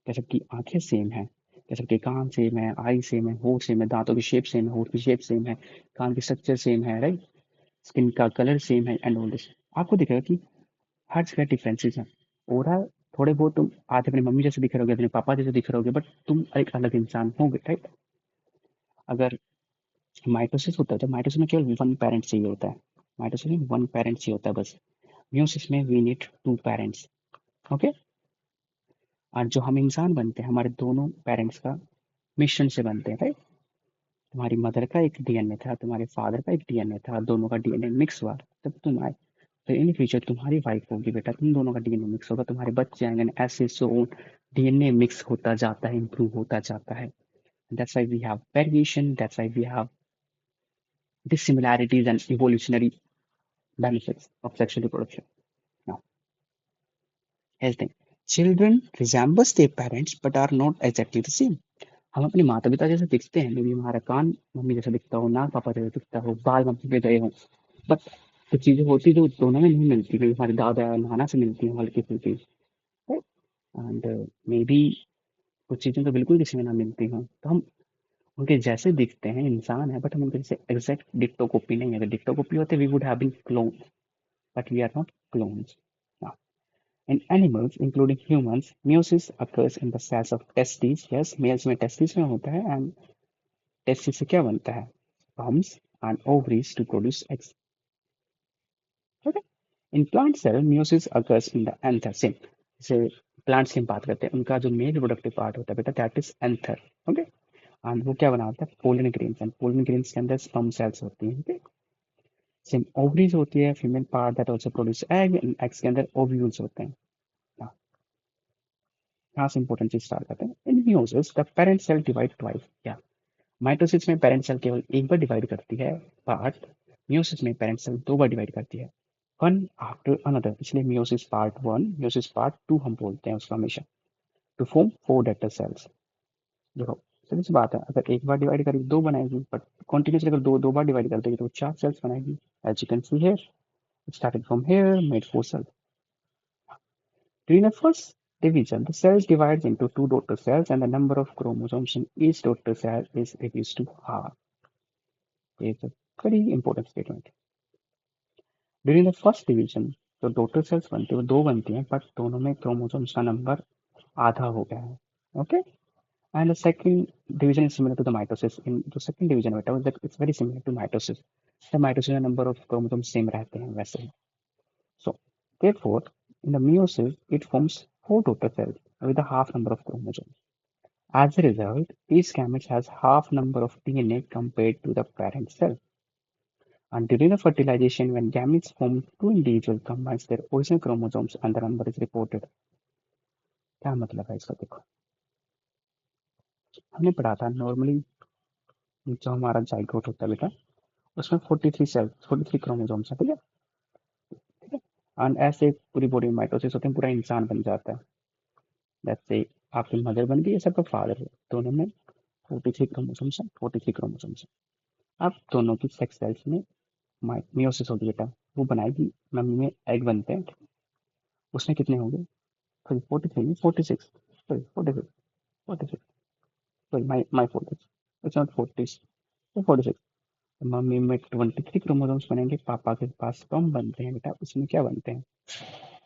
क्या सबकी आंखें सेम है, क्या सबके कान सेम है, आई सेम है, होठ सेम है, दांतों की शेप सेम है, होठ की शेप सेम है, कान की स्ट्रक्चर सेम है, राइट. स्किन का कलर सेम है एंड ऑल दिस. आपको दिखेगा कि हर जगह डिफरेंसेस हैं. ओवरऑल थोड़े बहुत तुम आज अपनी मम्मी जैसे दिख रहे होगे, अपने पापा जैसे दिख रहे होगे, बट तुम एक अलग इंसान होगे, राइट. अगर माइटोसिस होता है तो माइटोसिस में केवल वन पेरेंट चाहिए होता है. माइटोसिस में वन पेरेंट चाहिए होता है बस. म्यूसिस में we need two parents. Okay. और जो हम इंसान बनते हैं, हमारे दोनों पेरेंट्स का मिश्रण से बनते हैं, राइट. तुम्हारी मदर का एक डीएनए था, तुम्हारे फादर का एक डीएनए था, दोनों का डीएनए मिक्स हुआ तब तुम आए. तो इन फ्यूचर तुम्हारी वाइफ होगी बेटा, तुम दोनों का डीएनए मिक्स होगा, तुम्हारे बच्चे आएंगे, ऐसे सो ऑन. डीएनए मिक्स होता जाता है, इंप्रूव होता जाता है. That's why we have variation, that's why we have dissimilarities and evolutionary benefits of sexual reproduction. Now, here's the thing. Children resembles their parents but are not exactly the same. हम अपने माता पिता जैसे दिखते हैं, मे बी हमारा कान mummy जैसा दिखता हो, नाक पापा जैसा दिखता हो, बाल मम्मी पे गए हों, बट कुछ चीजें होती जो दोनों में नहीं मिलती, मे हमारे दादा नाना से मिलती हैं हल्की फुल्की, एंड मे बी कुछ चीजें तो बिल्कुल किसी में ना मिलती हों. तो हम उनके जैसे दिखते हैं, इंसान है, बट हम उनके जैसे एग्जैक्ट डिक्टो कॉपी नहीं है. अगर डिक्टो कॉपी होते we would have been clone. but we are not clones. Now, in animals, including humans, meiosis occurs in the cells of testes. Yes, males में testes में होता है, and testes से क्या बनता है? Sperms and ovaries to produce eggs. Okay? In plant cell, meiosis occurs in the anther. Same. जैसे plants की हम बात करते हैं, उनका जो मेन रिप्रोडक्टिव पार्ट होता है बेटा, that is anther. Okay. And वो क्या बनाता है? Pollen grains. And pollen grains के अंदर स्पर्म सेल्स होती हैं. ओके. सेम ओवरीज होती है, female part that also produce egg. Eggs के अंदर ओव्यूल्स होते हैं. हाँ, यहाँ से इंपॉर्टेंट चीज स्टार्ट करते हैं. In meiosis the parent cell divide twice. क्या माइटोसिस में पेरेंट सेल केवल एक बार डिवाइड करती है, बट मियोसिस में पेरेंट सेल दो बार डिवाइड करती है, वन आफ्टर अनदर. इसलिए meiosis part one, meiosis part two हम बोलते हैं उसका हमेशा. To form four daughter cells. देखो, सीधी सी बात है, अगर एक बार डिवाइड करेगी दो बनाएगी, बट कॉन्टिन्यूसली अगर दो दो बार डिवाइड कर देगी तो चार सेल्स बनाएगी. As you can see here, it started from here, made four cells. During the first division, the cells divides into two daughter cells and the number of chromosomes in each daughter cell is reduced to half. It's a very important statement. During the first division, जो daughter cells बनती है वो दो बनती हैं, but दोनों में chromosomes का नंबर आधा हो गया है. Okay? And the second division is similar to the mitosis. In the second division, it's very similar to mitosis. The mitosis का number of chromosomes same रहते हैं वैसे ही. So, therefore, in the meiosis, it forms four daughter cells with a half number of chromosomes. As a result, each gamete has half number of DNA compared to the parent cell. And during the fertilization, when gametes form, two individuals combines their original chromosomes and the number is reported. क्या मतलब है इसका? देखो, हमने पढ़ा था normally जो हमारा जाइगोट होता है बेटा, उसमें 43 सेल्स, 43 क्रोमोसोम्स है. ठीक है, ठीक है. एंड ऐसे पूरी बॉडी में माइटोसिस होते हैं, पूरा इंसान बन जाता है. जैसे आपकी मदर बन गई, सबका फादर है, दोनों में 43 क्रोमोसोम्स है, 43 क्रोमोसोम्स है. अब दोनों की सेक्स सेल्स में मियोसिस होगी बेटा, वो बनाएगी, मम्मी में एग बनते हैं. उसमें कितने होंगे? सॉरी 43 नहीं, 46. Sorry 46, 46. Sorry my 46. It's not 40, 46. Mummy में 23 क्रोमोसोम्स बनेंगे, पापा के पास कम बनते हैं बेटा, उसमें क्या बनते हैं?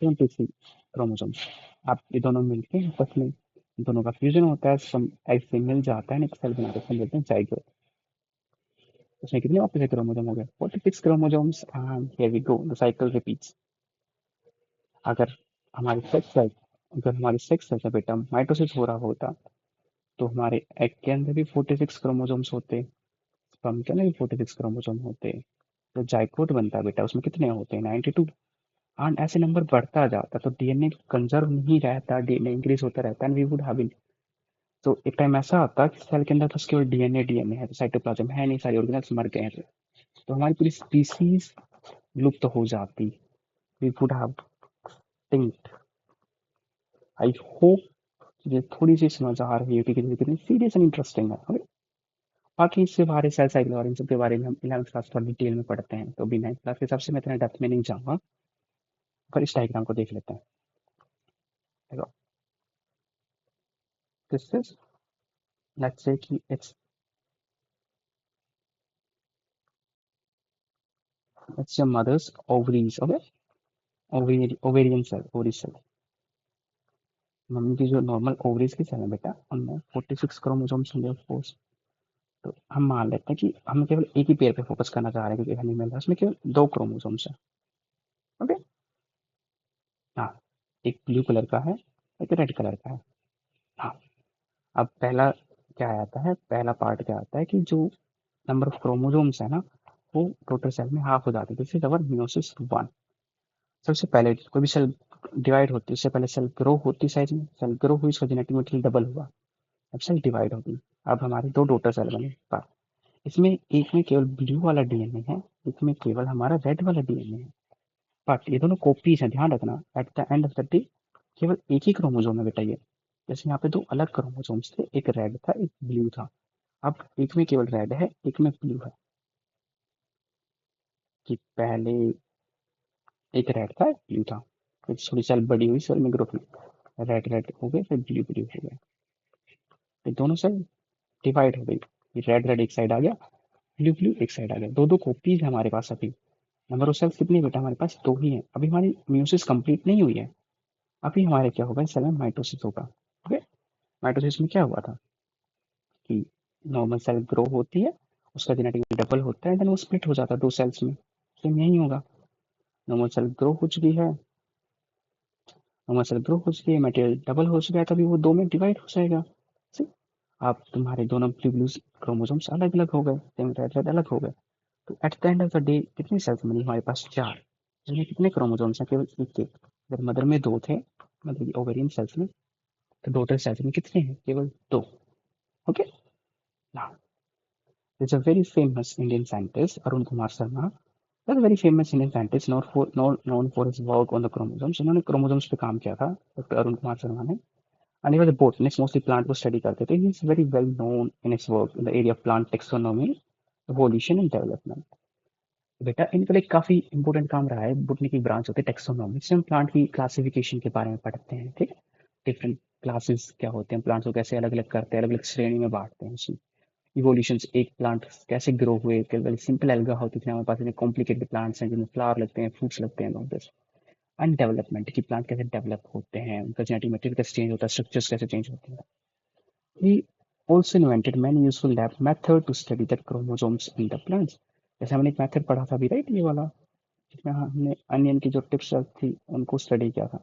23 क्रोमोसोम्स. आप ये दोनों मिलके आपस में दोनों का फ्यूजन होता है, सम एग से मिल जाता है, एक सेल बनाते हैं, बोलते हैं जाइगोट. उसमें कितने वापस से क्रोमोसोम हो गए? 46 chromosomes. And here we go, the cycle repeats. अगर हमारी सेक्स सेल अगर हमारी सेक्स सेल का बेटा माइटोसिस हो रहा होता, तो हमारे एग के अंदर भी 46 क्रोमोसोम्स होते, स्पर्म के अंदर भी 46 क्रोमोसोम होते. तो जाइगोट बनता है बेटा, उसमें कितने होते हैं? 92. एंड ऐसे नंबर बढ़ता जाता तो डीएनए कंजर्व नहीं रहता, डीएनए इंक्रीज होता रहता, एंड वी वुड हैव. तो एक टाइम ऐसा आता कि सेल के अंदर बस केवल डीएनए डीएनए है, तो साइटोप्लाज्म है नहीं, सारी ऑर्गेनेल्स मर गए हैं. तो हमारी पूरी स्पीसीज लुप्त हो जाती. We would have think. I hope ये थोड़ी सी समझ आ रही है कि कितनी सीरियस एंड इंटरेस्टिंग है. okay? बाकी इसके बारे सेल साइकिल और इन सब के बारे में हम 11th क्लास थोड़ा डिटेल में पढ़ते हैं, तो अभी 9th क्लास के हिसाब से मैं इतना डेप्थ में नहीं जाऊंगा, पर इस डायग्राम को देख लेते हैं. देखो, दिस इज, लेट्स से कि it's your mother's ovaries. Okay, ovarian cell, ovary cell. Mummy की जो नॉर्मल ओवरीज की सेल है बेटा, उनमें 46 क्रोमोसोम्स होंगे ऑफ कोर्स. तो हम मान लेते हैं कि हम केवल एक ही पेयर पे फोकस करना चाह रहे हैं, क्योंकि एनिमल है उसमें केवल दो क्रोमोसोम्स है. ओके. हाँ, एक ब्लू कलर का है, एक रेड कलर का है. हाँ. अब पहला क्या आता है, पहला पार्ट क्या आता है कि जो नंबर ऑफ क्रोमोसोम्स है ना, वो टोटल सेल में हाफ हो जाते हैं. This is our meiosis one. सबसे पहले कोई भी सेल डिवाइड होती है, उससे पहले सेल ग्रो होती, साइज में सेल ग्रो हुई, उसका जेनेटिक मटेरियल डबल हुआ, अब सेल डिवाइड होगी. अब हमारे दो डॉटर सेल बने. पर इसमें एक में केवल ब्लू वाला डीएनए है, एक में केवल हमारा रेड वाला डीएनए है. बट ये दोनों कॉपीज हैं, ध्यान रखना. At the end of the day केवल एक ही क्रोमोसोम है बेटा ये. जैसे यहाँ पे दो अलग क्रोमोसोम्स थे, एक रेड था एक ब्लू था. अब एक में केवल रेड है, एक में ब्लू है. कि पहले एक रेड था एक ब्लू था, फिर थोड़ी सेल बड़ी हुई, सेल में ग्रोथ हुई, रेड रेड हो गए, फिर ब्लू ब्लू हो गए, फिर दोनों सेल डिवाइड हो गई. रेड रेड एक साइड आ गया, ब्लू ब्लू एक साइड आ गया. दो दो कॉपीज है हमारे पास अभी. नंबर ऑफ सेल्स कितनी है बेटा, हमारे पास दो ही है। अभी हमारी म्यूसिस कंप्लीट नहीं हुई है। अभी हमारे क्या होगा, इस सेल में माइटोसिस होगा। ओके, माइटोसिस में क्या हुआ था कि नॉर्मल सेल ग्रो होती है, उसका जेनेटिक डबल होता है, देन वो स्प्लिट हो जाता है दो सेल्स में। सेम यही होगा, नॉर्मल सेल ग्रो हो चुकी है, नॉर्मल सेल ग्रो हो चुकी है, मटेरियल डबल हो चुका है, तभी वो दो में डिवाइड हो जाएगा। See? आप तुम्हारे दोनों ब्लू क्रोमोसोम्स अलग अलग हो गए, सेम रेड रेड अलग हो गए। तो at the end of the day कितनी सेल्स बनी हमारे पास, चार। जिसमें कितने क्रोमोसोम्स हैं, केवल एक एक। अगर मदर में दो थे, मतलब ओवेरियन सेल्स में, तो डॉटर सेल्स में कितने हैं, केवल दो। Okay, now there's a very famous Indian scientist Arun Kumar Sharma. That's a very famous Indian scientist known for his work on the chromosomes. इन्होंने क्रोमोसोम्स पे काम किया था, डॉक्टर अरुण कुमार शर्मा ने। And he was a botanist, mostly plant को study करते थे। He is very well known in his work in the area of plant taxonomy, evolution and development. बेटा इनका एक काफी इंपॉर्टेंट काम रहा है, बोटनी की ब्रांच होती है टेक्सोनॉमी, जिसमें हम प्लांट की क्लासिफिकेशन के बारे में पढ़ते हैं। ठीक है, डिफरेंट क्लासेस क्या होते हैं, प्लांट्स को कैसे अलग अलग करते हैं, अलग अलग श्रेणी में बांटते हैं उसमें। इवोल्यूशन, एक प्लांट कैसे ग्रो हुए, केवल सिंपल एल्गा होती थी, हमारे पास इतने कॉम्प्लिकेटेड प्लांट्स हैं जिनमें फ्लावर लगते हैं, फ्रूट्स लगते हैं, ऑल दिस। एंड डेवलपमेंट, की प्लांट कैसे डेवलप होते हैं, उनका जेनेटिक मटेरियल कैसे चेंज होता है, स्ट्रक्चर्स कैसे चेंज होते हैं। He also invented many useful lab method to study the chromosomes in the plants. जैसे हमने एक मेथड पढ़ा था अभी, राइट, ये वाला, जिसमें हमने अनियन की जो टिप्स थी उनको स्टडी किया था।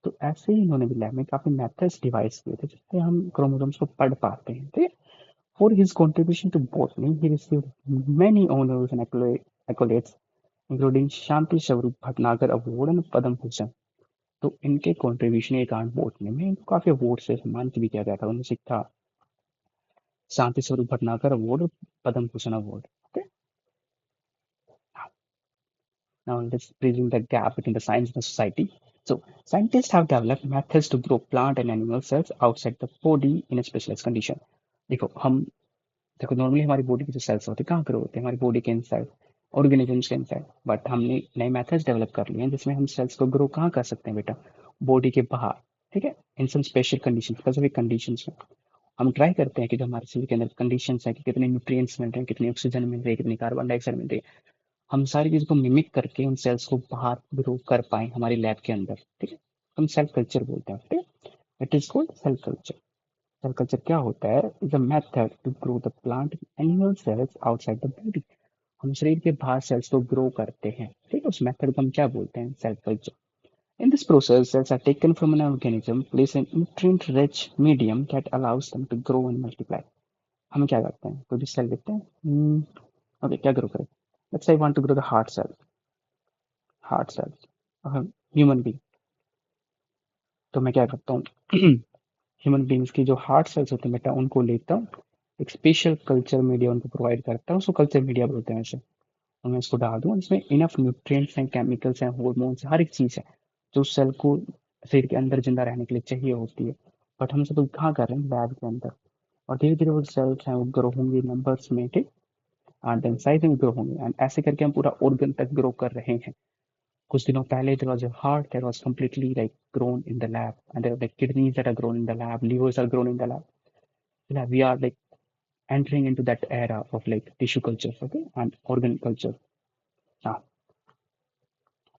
तो ऐसे ही इन्होंने भी लैब में काफी मेथड्स डिवाइस किए थे जिससे हम क्रोमोसोम्स को पढ़ पाते हैं। ठीक है, for his contribution to botany he received many honors and accolades including Shanti Swarup Bhatnagar award and Padma Bhushan. तो इनके कंट्रीब्यूशन के कारण बॉटनी में इनको काफी अवार्ड से सम्मानित भी किया गया था। उनमें से एक था Shanti Swarup Bhatnagar award, Padma Bhushan award. Okay? Now let's bridging the gap between the science and the society. So scientists have developed methods to grow plant and animal cells outside the body in a specialized condition. देखो हम, देखो normally हमारी body के जो sales होते हैं कहाँ grow होते हैं, हमारी बॉडी के इनसाइड, ऑर्गेनिजम्स के इनसाइड। बट हमने नए मेथड्स डेवलप कर लिए हैं जिसमें हम सेल्स को ग्रो कहाँ कर सकते हैं बेटा, बॉडी के बाहर। ठीक है, in some special condition, specific conditions में हम ट्राई करते हैं कि जो हमारे शरीर के अंदर कंडीशंस है कि कितने न्यूट्रिएंट्स मिल रहे हैं, कितनी ऑक्सीजन मिल रही है, कितनी कार्बन डाइऑक्साइड मिल रही है, हम सारी चीज़ को मिमिक करके उन सेल्स को बाहर ग्रो कर पाए हमारी लैब के अंदर। ठीक है, हम सेल कल्चर बोलते हैं। ठीक है, it is called cell culture. Cell culture क्या होता है, is a method to grow the plant animal cells outside the body. हम शरीर के बाहर सेल्स को ग्रो करते हैं। ठीक है, उस मेथड को हम क्या बोलते हैं, cell culture. In this process, cells are taken from an organism, placed in nutrient-rich medium that allows them to grow and multiply. हम क्या करते हैं, कोई भी सेल लेते हैं, ओके, क्या ग्रो करें, let's say I want to grow the heart cell, human being. तो मैं क्या करता हूँ, ह्यूमन बीइंग्स की जो हार्ट सेल्स होते हैं बेटा, उनको लेता हूँ, एक स्पेशल कल्चर मीडिया उनको प्रोवाइड करता हूँ, उसको कल्चर मीडिया बोलते हैं वैसे। तो मैं इसको डाल दूँ, इसमें इनफ न्यूट्रिएंट्स हैं, केमिकल्स हैं, हॉर्मोन्स, हर एक चीज़ है जो सेल को शरीर के अंदर जिंदा रहने के लिए चाहिए होती है। बट हम सब कहाँ कर रहे हैं, लैब के अंदर। और धीरे धीरे वो सेल्स हैं वो ग्रो होंगे नंबर्स में, ठीक, एंड देन साइज में ग्रो होंगे, एंड ऐसे करके हम पूरा ऑर्गन तक ग्रो कर रहे हैं। कुछ दिनों पहले there was a heart that was completely like grown in the lab, and there were like kidneys that are grown in the lab, livers are grown in the lab. Yeah, we are like entering into that era of like tissue culture, okay, and organ culture. Now,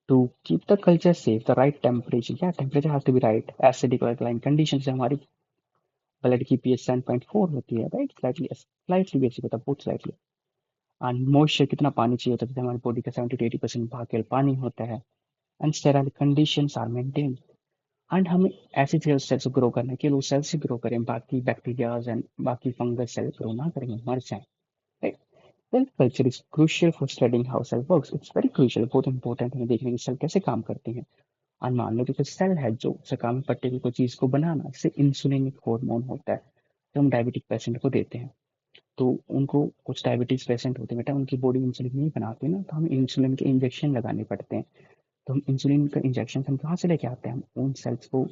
to keep the culture safe, the right temperature, yeah, temperature has to be right. Acidic or alkaline conditions से हमारी blood की pH 7.4 होती है, right, slightly basic होता है, बहुत slightly. And moisture, कितना पानी चाहिए होता है, जैसे हमारी बॉडी का 70 to 80% भाग केवल पानी होता है। And sterile conditions are maintained. And हमें ऐसी सेल्स को ग्रो करना है कि वो सेल्स ही ग्रो करें, बाकी बैक्टीरियाज एंड बाकी फंगस सेल ग्रो ना करेंगे, मर जाए, right. Cell culture is crucial for studying how cell works. It's very crucial, बहुत इंपॉर्टेंट है देखने की सेल कैसे काम करती हैं। और मान लो कि कुछ सेल है जो उसका काम है पर्टिकुलर कोई चीज को बनाना, जैसे इंसुलिन एक हार्मोन होता है जो हम डायबिटिक पेशेंट को देते हैं। तो उनको, कुछ डायबिटीज पेशेंट होते हैं बेटा, उनकी बॉडी इंसुलिन नहीं बनाती ना, तो हमें इंसुलिन के इंजेक्शन लगाने पड़ते हैं। तो हम इंसुलिन का इंजेक्शन हम कहाँ से लेके आते हैं, हम उन सेल्स को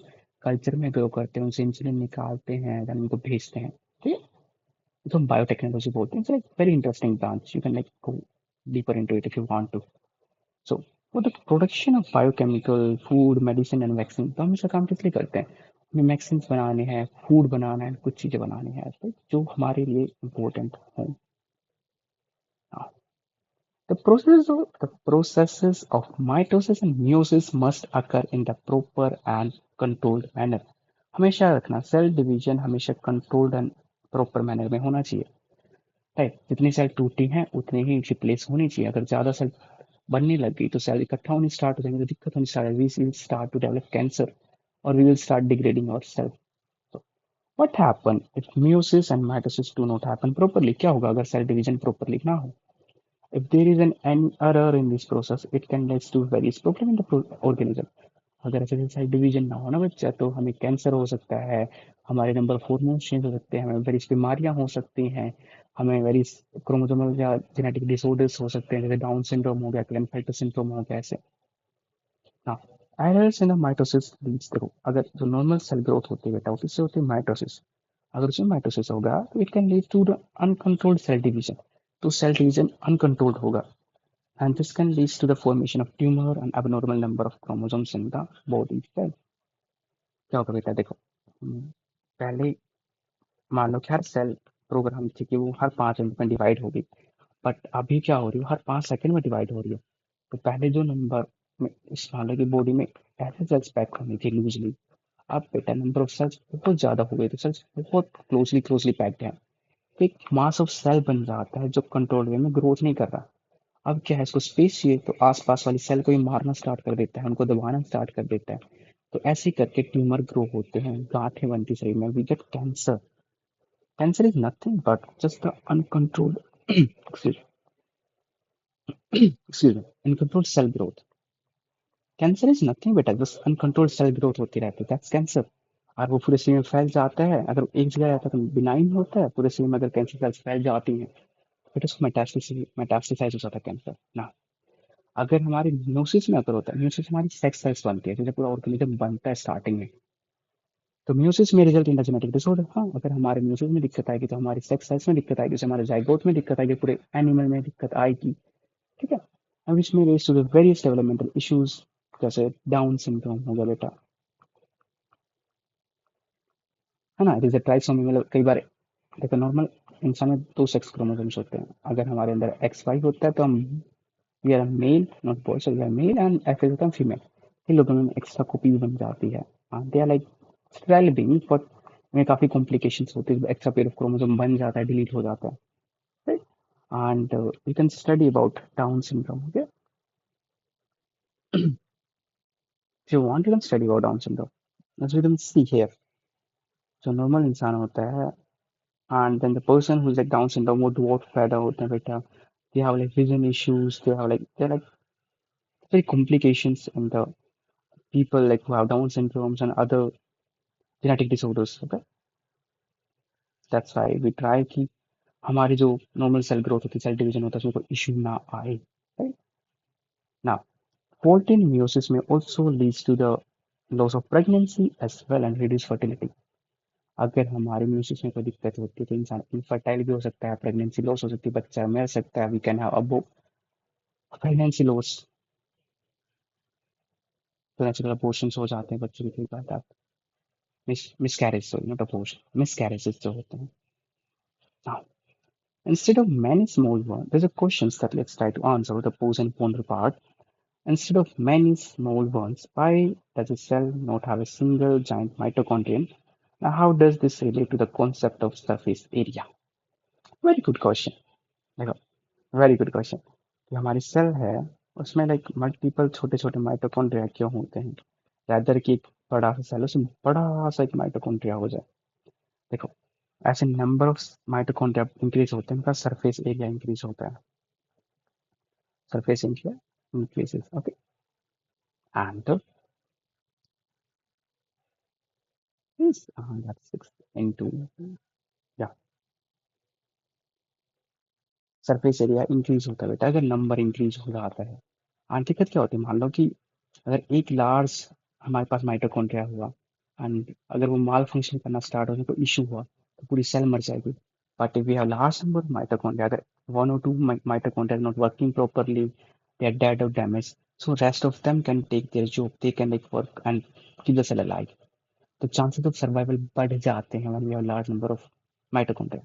कल्चर में ग्रो करते हैं, उनसे इंसुलिन निकालते हैं, देन उनको भेजते हैं। ठीक है, तो हम बायोटेक्नोलॉजी बोलते हैं। It's like very interesting branch, you can like go deeper into it if you want to. So for the production of biochemical food medicine and vaccine, तो हम इसका काम किस लिए करते हैं, हमें वैक्सीन बनाने हैं, फूड बनाना है, कुछ चीजें बनानी है, तो जो हमारे लिए इम्पोर्टेंट हो। The processes of mitosis and meiosis must occur in the proper and controlled manner. हमेशा रखना सेल डिवीजन हमेशा कंट्रोल्ड एंड प्रॉपर मैनर में होना चाहिए, राइट? जितनी सेल टूटी हैं उतनी ही रिप्लेस होनी चाहिए। अगर ज्यादा सेल बनने लग गई तो सेल इकट्ठा होनी स्टार्ट हो जाएंगे, तो दिक्कत होनी start, we will start to develop cancer और we will start degrading our self. तो what happen if meiosis and mitosis do not happen properly? क्या होगा अगर सेल डिवीजन प्रॉपरली ना हो? If there is an error in this process, it can lead to various problem in the organism. अगर ऐसे cell division ना होना बच्चा तो हमें कैंसर हो सकता है, हमारे नंबर ऑफ हॉर्मोन्स चेंज हो सकते हैं, हमें वेरियस बीमारियां हो सकती हैं, हमें वेरियस क्रोमोसोमल या जेनेटिक डिसऑर्डर्स हो सकते हैं, जैसे डाउन सिंड्रोम हो गया, क्लेनफेल्टर सिंड्रोम हो गया, ऐसे। हाँ, errors in the mitosis leads to, अगर जो नॉर्मल सेल ग्रोथ होती है बेटा उससे होती है माइटोसिस, अगर उसमें माइटोसिस होगा तो it can lead to the uncontrolled cell division, तो सेल डिवीजन अनकंट्रोल्ड होगा, and this can lead to the formation of tumor and abnormal number of chromosomes in the body cell। क्या होगा बेटा देखो, पहले मान लो कि हर सेल प्रोग्राम थी कि वो हर 5 मिनट में डिवाइड होगी, बट अभी क्या हो रही है हर 5 सेकंड में डिवाइड हो रही है। तो पहले जो नंबर में इस मान लो की बॉडी में ऐसे सेल्स पैक होनी थी लूजली, अब बेटा नंबर ऑफ सेल्स बहुत ज्यादा हो गई, तो सेल्स बहुत क्लोजली क्लोजली पैक्ड है, तो एक मास ऑफ सेल बन जाता है जो कंट्रोल वे में ग्रोथ नहीं कर रहा। अब क्या है, इसको स्पेस चाहिए तो आसपास वाली सेल को ही मारना स्टार्ट कर देता है, उनको दबाना स्टार्ट कर देता है, तो ऐसे करके ट्यूमर ग्रो होते हैं, गांठें बनती शरीर में, we get cancer. Cancer is nothing but just the uncontrolled excuse me uncontrolled cell growth. Cancer is nothing बेटा, जस्ट अनकंट्रोल्ड सेल ग्रोथ होती रहती है, दैट्स कैंसर। और वो पूरे शरीर में फैल जाता है, अगर एक जगह रहता है तो बिनाइन होता है, पूरे शरीर में अगर कैंसर सेल्स फैल जाती हैं फिर उसको मेटास्टेसाइज हो जाता है कैंसर ना। अगर हमारे म्यूसिस में अगर होता है, म्यूसिस हमारी सेक्स सेल्स बनती है, जैसे पूरा ऑर्गेनिज्म बनता है स्टार्टिंग में, तो म्यूसिस में result in the genetic disorder. हाँ, अगर हमारे म्यूसिस में दिक्कत आएगी तो हमारी सेक्स सेल्स में दिक्कत आएगी, जैसे हमारे जाइगोट में दिक्कत आएगी, पूरे एनिमल में दिक्कत आएगी, ठीक है। अब इसमें rise to the various developmental issues, जैसे डाउन सिंड्रोम हो गया बेटा, है ना, इट इज अ ट्राइसोमी, मतलब कई बार देखो नॉर्मल इंसान में 2 सेक्स क्रोमोसोम्स होते हैं, अगर हमारे अंदर एक्स वाई होता है तो हम we are male not boy, so we are male, and F is होता है फीमेल, इन लोगों में एक्स्ट्रा कॉपीज बन जाती है, दे आर लाइक स्ट्रेल बीइंग, बट में काफी कॉम्प्लिकेशंस होती है, एक्स्ट्रा पेयर ऑफ क्रोमोसोम बन जाता है, डिलीट हो जाता है, right. And you can study about down syndrome, okay, if you want you can study about down syndrome. As we can see here, जो नॉर्मल इंसान होता है and then the person who's like down syndrome वो dwarf पैदा होते हैं बेटा, they have like vision issues, they have like they're like very complications in the people like who have down syndromes and other genetic disorders, okay, that's why we try कि हमारी जो normal cell growth होती है, cell division होता है, उसमें कोई issue ना आए, right? Now fault in meiosis may also leads to the loss of pregnancy as well and reduced fertility। अगर हमारे म्यूसिस में कोई दिक्कत होती है तो इंसान इनफर्टाइल भी हो सकता है, प्रेगनेंसी लॉस हो सकती है, बच्चा मर सकता है, वी कैन हैव अबो प्रेगनेंसी लॉस, तो नेचुरल अबॉर्शंस हो जाते हैं बच्चों की, कई बार miscarriage, sorry not abortion, miscarriages जो होते हैं। Now, instead of many small ones, there's a questions that let's try to answer the pros and cons part. Instead of many small ones, why does a cell not have a single giant mitochondrion? Now, how does this relate to the concept of surface area? Very good question। देखो, very good question, कि हमारी cell है उसमें like multiple छोटे छोटे mitochondria क्यों होते हैं, रादर कि एक बड़ा सा सेल उसमें बड़ा सा एक माइटोकॉन्ड्रिया हो जाए। देखो, ऐसे नंबर ऑफ माइटोकॉन्ड्रिया इंक्रीज होते हैं, उनका सरफेस एरिया इंक्रीज होता है, surface area increases, okay, and is that's 6 into, yeah, surface area increase होता है बेटा अगर नंबर इंक्रीज हो जाता है। दिक्कत क्या होती है, मान लो कि अगर एक लार्ज हमारे पास माइटोकॉन्ड्रिया हुआ एंड अगर वो माल फंक्शन करना स्टार्ट होने को इशू हुआ तो पूरी सेल मर जाएगी। But if we have large number of mitochondria, अगर 1 or 2 mitochondria not working properly, they are dead or damaged, so rest of them can take their job, they can like work and keep the cell alive, तो chances of survival बढ़ जाते हैं when we have large number of mitochondria.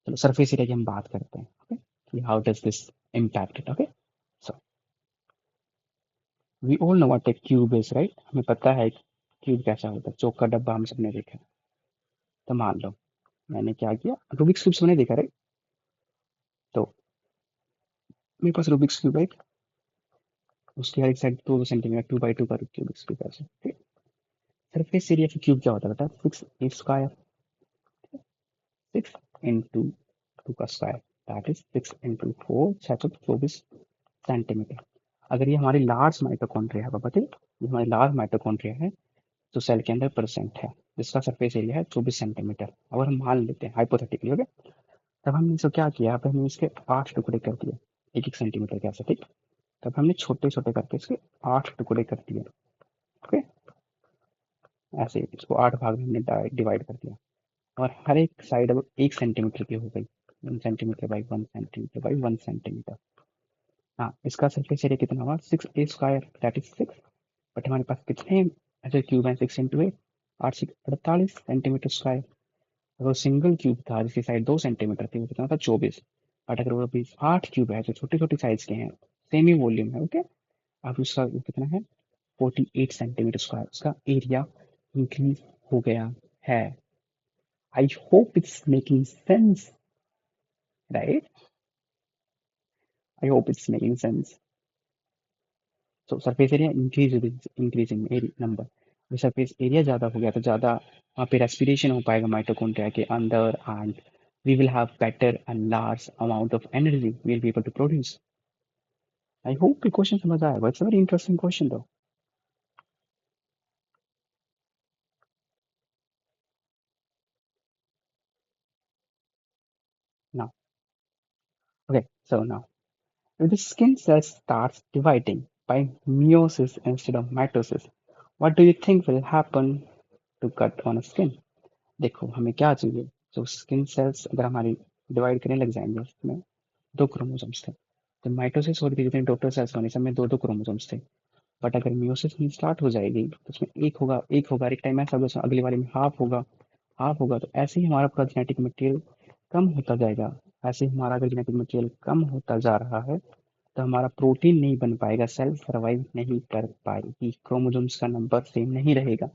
चलो surface area की हम बात करते हैं, ओके, कि how does this impacted. Okay, so we all know what a cube is, right? हमें पता है क्यूब कैसा होता है, चौक का डब्बा हम सबने देखा है। तो मान लो मैंने क्या किया, रूबिक्स क्यूब सबने देखा, राइट? तो मेरे पास रूबिक्स क्यूब है, उसकी हर एक साइड 2 सेंटीमीटर, 2 बाई 2 का रूबिक्स क्यूब ऐसे, ठीक। सरफेस एरिया ऑफ क्यूब क्या होता है बेटा? 6 a स्क्वायर, 6 into 2 का square, that is 6 into 4, 624 centimetre. अगर ये हमारी लार्ज माइटोकॉन्ड्रिया है बाबा, ठीक, ये हमारी लार्ज माइटोकॉन्ड्रिया है, तो सेल के अंदर परसेंट है, जिसका सरफेस एरिया है 24 सेंटीमीटर। अगर हम मान लेते हैं हाइपोथेटिकली, ओके, तब हमने इसको क्या किया, यहाँ पे हमने इसके 8 टुकड़े कर दिए, 1 1 सेंटीमीटर के ऐसे, ठीक। तब हमने छोटे छोटे करके इसके 8 टुकड़े कर दिए, ओके। ऐसे इसको 8 भाग में हमने डिवाइड कर दिया, और हर एक साइड अब 1 सेंटीमीटर की हो गई, 1 centimetre by 1 centimetre by 1 centimetre. हाँ, इसका सरफेस एरिया कितना हुआ? 6 a square, that is 6। But हमारे पास कितने ऐसे क्यूब हैं? 6 into 8, 8 6 48 सेंटीमीटर स्क्वायर। अगर वो सिंगल क्यूब था जिसकी साइड 2 सेंटीमीटर थी, वो कितना था? 24। बट अगर वो अभी 8 क्यूब है जो छोटे छोटे साइज के हैं, सेम ही वॉल्यूम है, ओके, अब उसका वो कितना है? 48 सेंटीमीटर स्क्वायर, उसका एरिया इंक्रीज हो गया है। I hope it's making sense, right? I hope it's making sense. तो surface area increasing number, surface area ज्यादा हो गया तो ज्यादा वहाँ पे रेस्पिरेशन हो पाएगा माइटोकॉन्ड्रिया के अंदर, and we will have better and large amount of energy we'll be able to produce. I hope the question समझ आएगा. It's a very interesting question though. Now, okay, so now if the skin cell starts dividing by meiosis instead of mitosis, what do you think will happen to cut on a skin? देखो हमें क्या चाहिए, जो skin cells अगर हमारी divide करने लग जाएंगे, उसमें 2 क्रोमोसोम्स थे, तो माइटोसिस हो रही थी जितने टोटल सेल्स बने, सब में 2 2 क्रोमोसोम्स थे। बट अगर मियोसिस में स्टार्ट हो जाएगी तो उसमें एक होगा, एक टाइम ऐसा होगा अगली वाले में हाफ होगा, तो ऐसे ही हमारा पूरा जेनेटिक मटेरियल कम होता जाएगा। ऐसे ही हमारा अगर जेनेटिक मटेरियल कम होता जा रहा है, तो हमारा प्रोटीन नहीं बन पाएगा, सेल सर्वाइव नहीं कर पाएगी, क्रोमोसोम्स का नंबर सेम नहीं रहेगा,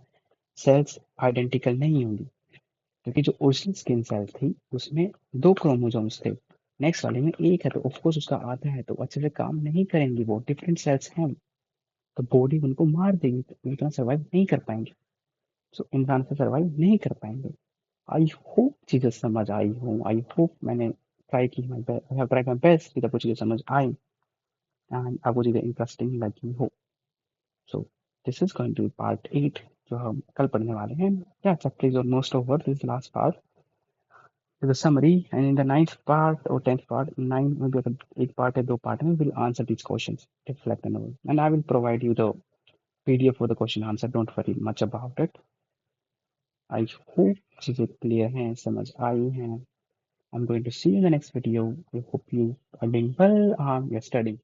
सेल्स आइडेंटिकल नहीं होंगी। क्योंकि जो ओरिजिनल स्किन सेल थी उसमें 2 क्रोमोसोम्स थे, नेक्स्ट वाले में एक है, तो ऑफकोर्स उसका आधा है, तो अच्छे से काम नहीं करेंगी, वो डिफरेंट सेल्स हैं, तो बॉडी उनको मार देगी, तो इतना सर्वाइव नहीं कर पाएंगे, सो इंसान से सर्वाइव नहीं कर पाएंगे। आई होप चीजें समझ आई हूँ, आई होप मैंने ट्राई की, I have tried my best कि आपको चीजें समझ आई एंड आपको चीजें इंटरेस्टिंग लगी हो। So this is going to be part 8, जो हम कल पढ़ने वाले हैं। Yeah, chapter is almost over, this is the last part with a summary, and in the ninth part or 10th part, nine will be एक part है, 2 part में, we'll answer these questions, reflect and all, and I will provide you the PDF for the question answer, don't worry much about it. I hope चीजें clear हैं, समझ आई हैं। I'm going to see you in the next video. I hope you are doing well on your study.